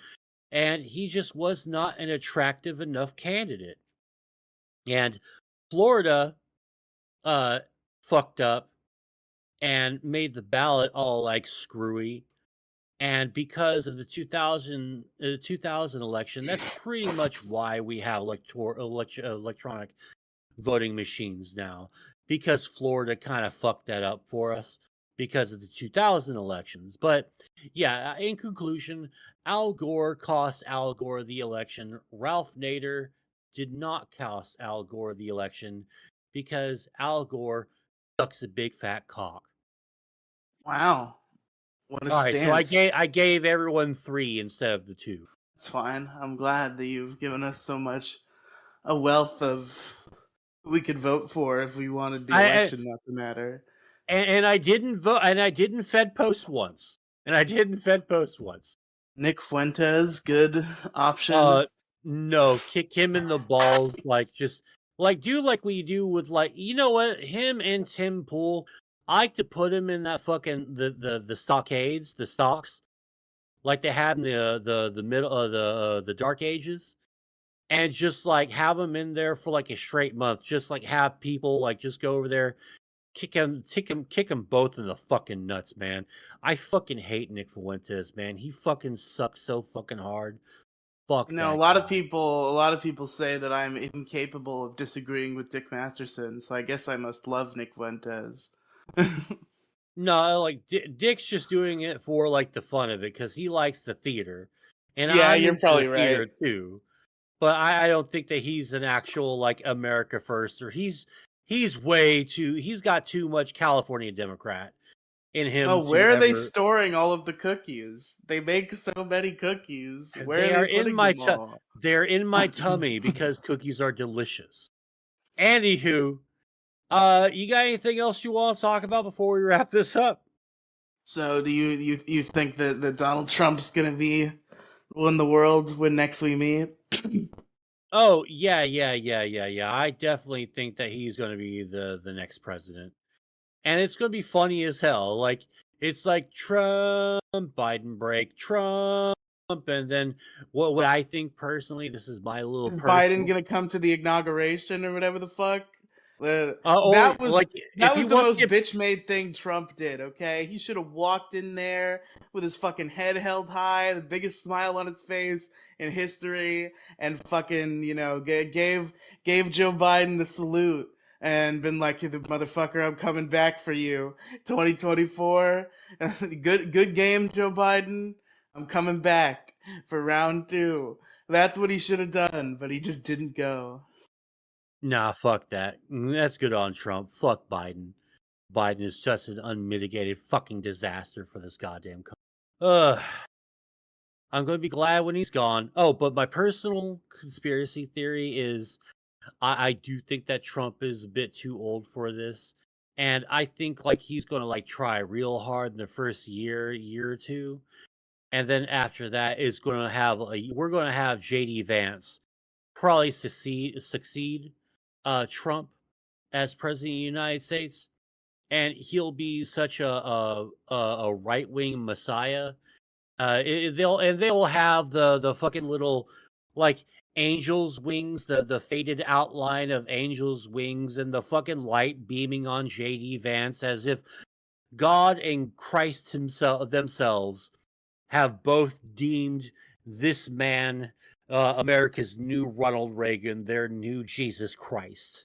And he just was not an attractive enough candidate. And Florida fucked up and made the ballot all like screwy. And because of the 2000 election, that's pretty much why we have electronic voting machines now, because Florida kind of fucked that up for us because of the 2000 elections. But yeah, in conclusion, Al Gore cost Al Gore the election. Ralph Nader did not cost Al Gore the election because Al Gore sucks a big fat cock. Wow. What a All right, so stance. I gave everyone 3 instead of the 2. It's fine. I'm glad that you've given us so much a wealth of who we could vote for if we wanted the I election not to matter. and I didn't vote, and I didn't Fed post once, Nick Fuentes, good option. Uh, no, kick him in the balls, like just like do like we do with like you know what him and Tim Pool. I like to put him in that fucking the stockades, the stocks, like they had in the middle of the Dark Ages, and just like have them in there for like a straight month. Just like have people like just go over there, kick him both in the fucking nuts, man. I fucking hate Nick Fuentes, man. He fucking sucks so fucking hard. Fuck You know, that guy. a lot of people say that I'm incapable of disagreeing with Dick Masterson, so I guess I must love Nick Fuentes. No, like Dick's just doing it for like the fun of it because he likes the theater, and Yeah, I'm you're into the probably right. theater too. But I don't think that he's an actual like America first, or he's way too. He's got too much California Democrat in him Oh, to where are they ever. storing all of the cookies? They make so many cookies. Where are They they are in putting my them all? they're in my tummy because cookies are delicious. Anywho, you got anything else you want to talk about before we wrap this up? So, do you think that Donald Trump's gonna be ruling the world when next we meet? Oh yeah, yeah. I definitely think that he's going to be the next president, and it's going to be funny as hell. Like it's like Trump, Biden break, Trump, and then what I think personally, this is my little Is Biden personal, gonna come to the inauguration or whatever the fuck? The, or like if that he was the wants most to get. bitch made thing Trump did. Okay, he should have walked in there with his fucking head held high, the biggest smile on his face in history, and fucking gave Joe Biden the salute and been like, "You the motherfucker, I'm coming back for you, 2024. Good game, Joe Biden. I'm coming back for round two." That's what he should have done, but he just didn't go. Nah, fuck that. That's good on Trump. Fuck Biden. Biden is just an unmitigated fucking disaster for this goddamn country. Ugh. I'm going to be glad when he's gone. Oh, but my personal conspiracy theory is I do think that Trump is a bit too old for this. And I think like he's going to like try real hard in the first year or two. And then after that is going to have we're going to have JD Vance probably succeed Trump as president of the United States, and he'll be such a right wing messiah. They'll have the fucking little like angels wings, the faded outline of angels wings, and the fucking light beaming on JD Vance as if God and Christ himself themselves have both deemed this man America's new Ronald Reagan, their new Jesus Christ.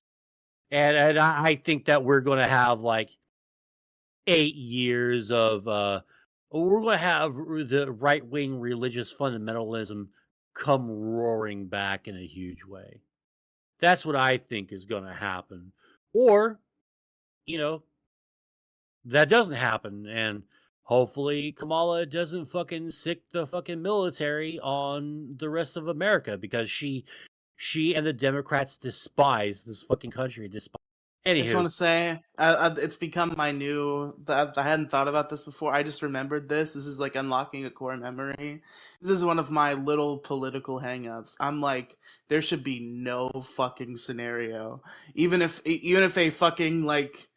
And I think that we're going to have like 8 years of we're going to have the right wing religious fundamentalism come roaring back in a huge way. That's what I think is going to happen. Or, you know, that doesn't happen. And hopefully Kamala doesn't fucking sick the fucking military on the rest of America because she and the Democrats despise this fucking country. Despise. I just Anywho, want to say, it's become my new. I hadn't thought about this before. I just remembered this. This is like unlocking a core memory. This is one of my little political hangups. I'm like, there should be no fucking scenario, even if a fucking like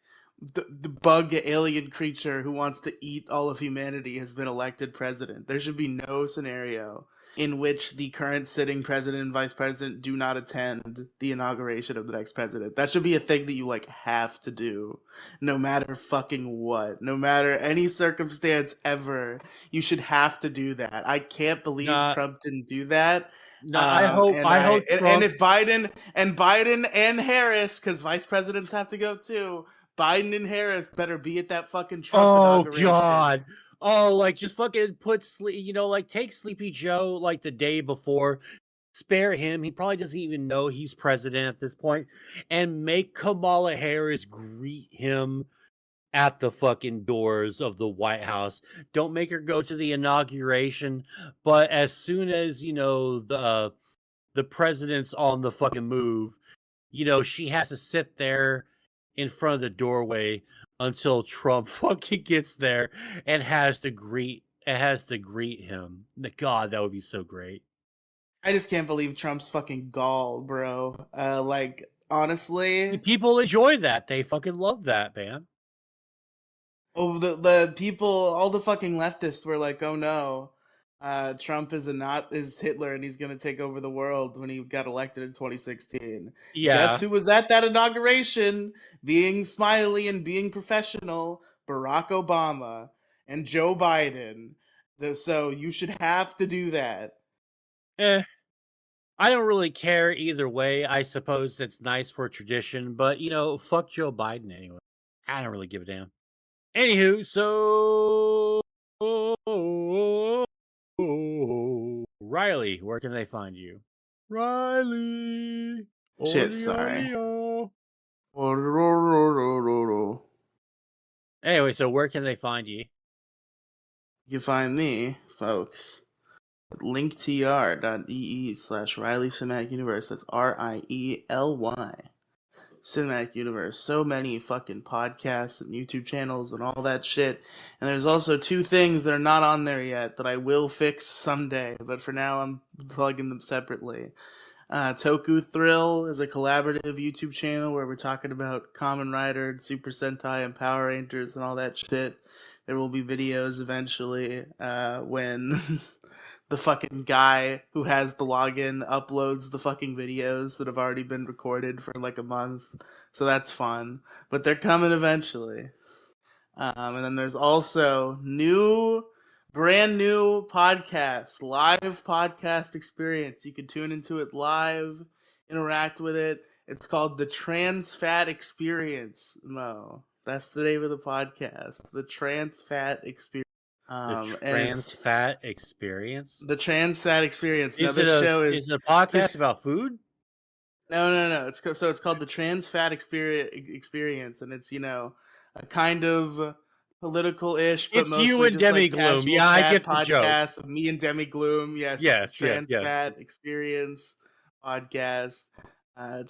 the bug alien creature who wants to eat all of humanity has been elected president. There should be no scenario in which the current sitting president and vice president do not attend the inauguration of the next president. That should be a thing that you like have to do, no matter fucking what, no matter any circumstance ever. You should have to do that. I can't believe nah, Trump didn't do that. nah. I hope And I I hope and Trump. if Biden and Harris, because vice presidents have to go too. Biden and Harris better be at that fucking Trump Oh inauguration. God. Oh, like just fucking put sleep. Like take Sleepy Joe like the day before. Spare him. He probably doesn't even know he's president at this point, and make Kamala Harris greet him at the fucking doors of the White House. Don't make her go to the inauguration, but as soon as the president's on the fucking move, she has to sit there in front of the doorway until Trump fucking gets there and has to greet him. God, that would be so great. I just can't believe Trump's fucking gall, bro. Like honestly, People enjoy that. They fucking love that, man. oh the people, all the fucking leftists were like, oh no, Trump is Hitler and he's gonna take over the world when he got elected in 2016. Guess Yeah. who was at that inauguration, being smiley and being professional? Barack Obama and Joe Biden. So you should have to do that. Eh. I don't really care either way. I suppose it's nice for tradition, but fuck Joe Biden anyway. I don't really give a damn. Anywho, so Riley, where can they find you? Riley, Shit, audio, sorry. audio. Anyway, so where can they find you? You can find me, folks, at linktr.ee/Riely Cinematic Universe. That's Riely Cinematic Universe. So many fucking podcasts and YouTube channels and all that shit. And there's also two things that are not on there yet that I will fix someday, but for now I'm plugging them separately. Toku Thrill is a collaborative YouTube channel where we're talking about Kamen Rider, Super Sentai, and Power Rangers and all that shit. There will be videos eventually when the fucking guy who has the login uploads the fucking videos that have already been recorded for like a month. So that's fun. But they're coming eventually. And then there's also brand new podcast, live podcast experience. You can tune into it live, interact with it. It's called the Trans Fat Experience. No, that's the name of the podcast, the Trans Fat Experience. The And Trans it's Fat Experience. the Trans Fat Experience. Now Is it this show is it a podcast about food? No. It's called the Trans Fat Experience, and it's a kind of political-ish, but It's you mostly and just Demi like Gloom. casual Yeah, I chat get the joke. podcast of me and Demi Gloom. Yes, it's the Yes, yes, Trans yes. Fat Experience podcast.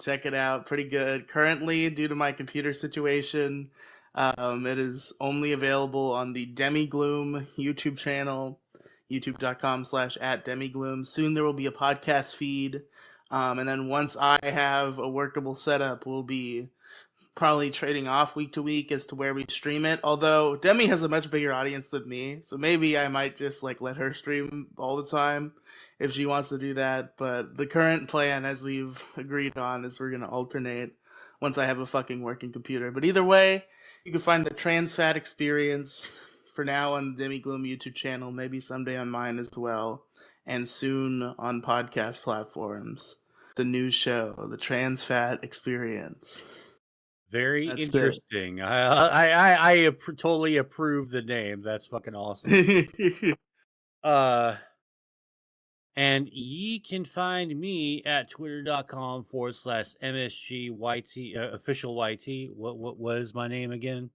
Check it out, pretty good. Currently, due to my computer situation, it is only available on the Demi Gloom YouTube channel, youtube.com/@demigloom. Soon there will be a podcast feed. And then once I have a workable setup, we'll be probably trading off week to week as to where we stream it. Although Demi has a much bigger audience than me, so maybe I might just like let her stream all the time if she wants to do that. But the current plan, as we've agreed on, is we're gonna alternate once I have a fucking working computer. But either way, you can find the Trans Fat Experience for now on the Demi Gloom YouTube channel, maybe someday on mine as well, and soon on podcast platforms. The new show, the Trans Fat Experience. Very That's interesting. I totally approve the name. That's fucking awesome. it. And ye can find me at twitter.com/MSGYT official YT. What is my name again?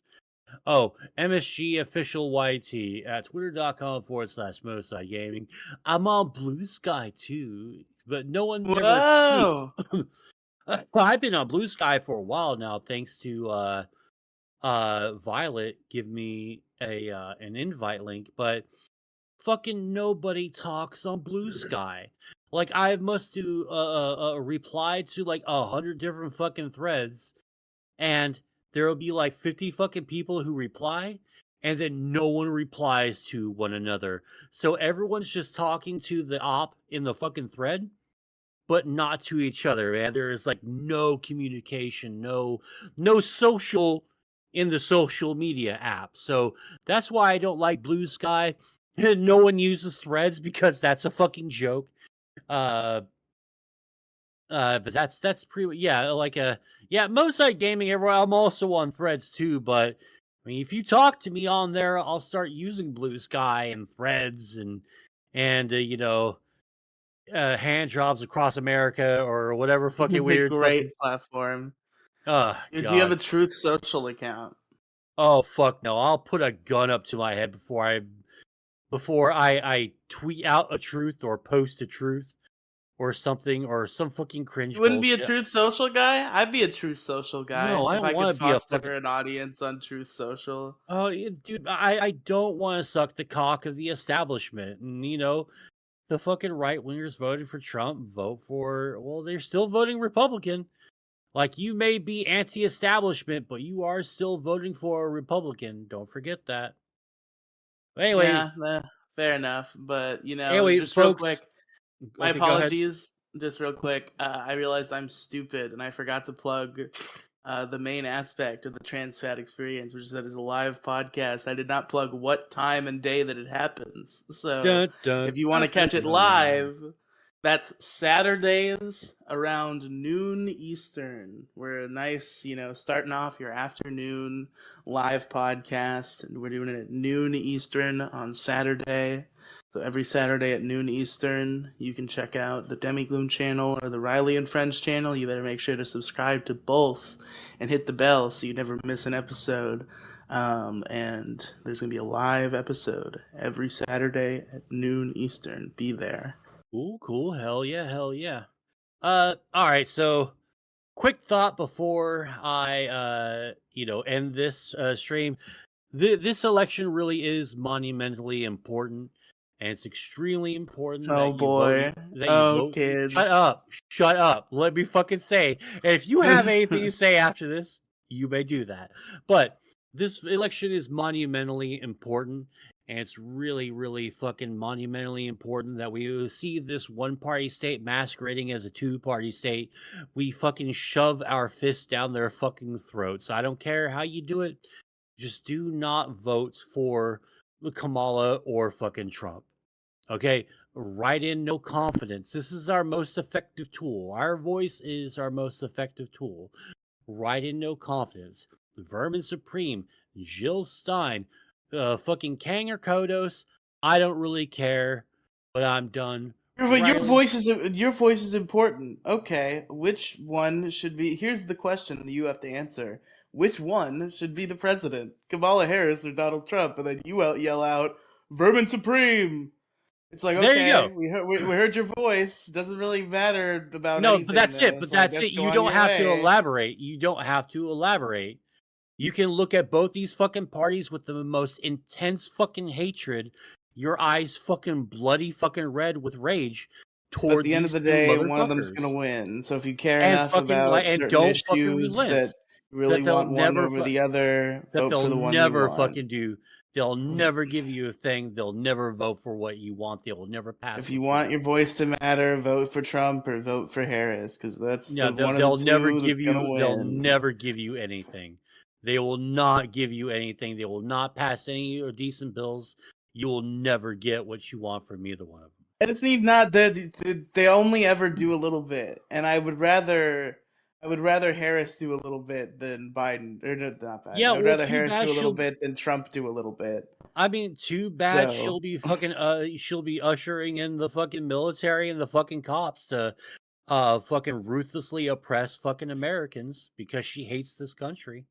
Oh, MSG official YT at twitter.com/Mosai Gaming. I'm on Blue Sky too, but no one never speaks. Whoa! I've been on Blue Sky for a while now, thanks to Violet give me an invite link, but fucking nobody talks on Blue Sky. Like I must do a reply to like 100 different fucking threads, and there will be like 50 fucking people who reply, and then no one replies to one another. So everyone's just talking to the op in the fucking thread, but not to each other, man. There is like no communication, no social in the social media app. So that's why I don't like Blue Sky. No one uses threads because that's a fucking joke. But that's pretty Mosaic Gaming. Everyone, I'm also on threads too, but I mean, if you talk to me on there, I'll start using Blue Sky and threads and hand jobs across America or whatever fucking weird Great fucking. platform. Oh Do you have god. a Truth Social account? Oh fuck no. I'll put a gun up to my head before I tweet out a truth or post a truth or something or some fucking cringe You wouldn't be a bullshit. Truth Social guy? I'd be a Truth Social guy No, I if don't I could want to be a foster fucking. an audience on Truth Social. Oh, dude, I don't want to suck the cock of the establishment. And, the fucking right wingers voting for Trump they're still voting Republican. Like, you may be anti establishment, but you are still voting for a Republican. Don't forget that. But anyway, Yeah, fair enough. But anyway, just real folks. quick, my Okay, go ahead. apologies. Just real quick, I realized I'm stupid and I forgot to plug the main aspect of the Trans Fat Experience, which is that it's a live podcast. I did not plug what time and day that it happens. So Dun, dun, if you want dun, to catch dun, it dun. live, that's Saturdays around noon Eastern. We're a nice, starting off your afternoon live podcast, and we're doing it at noon Eastern on Saturday. So every Saturday at noon Eastern, you can check out the Demigloom channel or the Riely and Friends channel. You better make sure to subscribe to both and hit the bell so you never miss an episode. And there's gonna be a live episode every Saturday at noon Eastern. Be there. Cool. Hell yeah. All right. So, quick thought before I, end this stream. This election really is monumentally important, and it's extremely important Oh that you vote. boy. That you Oh vote. kids. Shut up. Let me fucking say. If you have anything to say after this, you may do that. But this election is monumentally important, and it's really, really fucking monumentally important that we see this one-party state masquerading as a two-party state. We fucking shove our fists down their fucking throats. I don't care how you do it. Just do not vote for Kamala or fucking Trump. Okay? Write in no confidence. This is our most effective tool. Our voice is our most effective tool. Write in no confidence. Vermin Supreme, Jill Stein, fucking Kang or Kodos. I don't really care, but I'm done. Your voice is important. Okay, which one should be? Here's the question that you have to answer. Which one should be the president? Kamala Harris or Donald Trump? And then you yell out, "Vermin Supreme!" It's like, There you okay, go. we heard your voice. Doesn't really matter about No, anything. but that's though. it. But It's like, that's it. go You on don't your have to way. elaborate. You don't have to elaborate. You can look at both these fucking parties with the most intense fucking hatred. Your eyes fucking bloody fucking red with rage toward At the end of these the two day, one of them's motherfuckers. gonna win. So if you care And enough fucking about and certain don't fucking issues relent. that you really That they'll want one never over the other, that vote they'll for the one you never want. fucking do. They'll never give you a thing. They'll never vote for what you want. They will never pass. If you want your voice to matter, vote for Trump or vote for Harris, because that's one of the two that's gonna win. They'll never give you anything. They will not give you anything. They will not pass any decent bills. You will never get what you want from either one of them. And it's not that they only ever do a little bit, and I would rather Harris do a little bit than Biden, or not Biden. Yeah, I would rather Harris do a little bit than Trump do a little bit. I mean, too bad she'll be fucking she'll be ushering in the fucking military and the fucking cops to fucking ruthlessly oppress fucking Americans because she hates this country.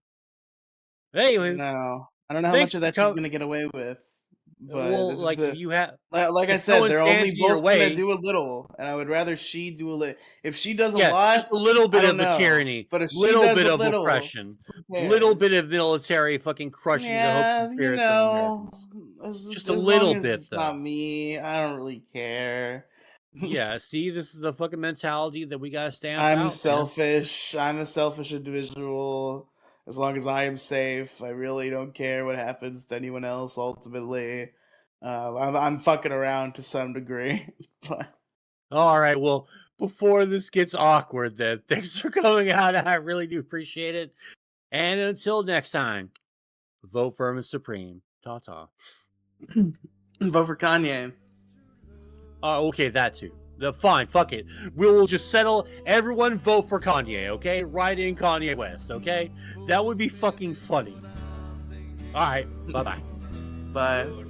Anyway, no, I don't know how much of that she's gonna get away with. But well, like you have, like I said, they're only both gonna do a little, and I would rather she do a little. If she does a lot, just a little bit of the tyranny, but if little she does bit a of little, oppression, little bit of military fucking crushing the hopes and spirits of Americans. Just a little bit, it's though. not me. I don't really care. Yeah, see, this is the fucking mentality that we gotta stand. I'm selfish. Man. I'm a selfish individual. As long as I am safe, I really don't care what happens to anyone else. Ultimately, I'm fucking around to some degree. All right, well, before this gets awkward, then thanks for coming out. I really do appreciate it. And until next time, vote Vermin Supreme. Ta-ta. Vote for Kanye. Okay, that too. Fine, fuck it. We will just settle. Everyone vote for Kanye, okay? Write in Kanye West, okay? That would be fucking funny. All right, bye-bye. Bye.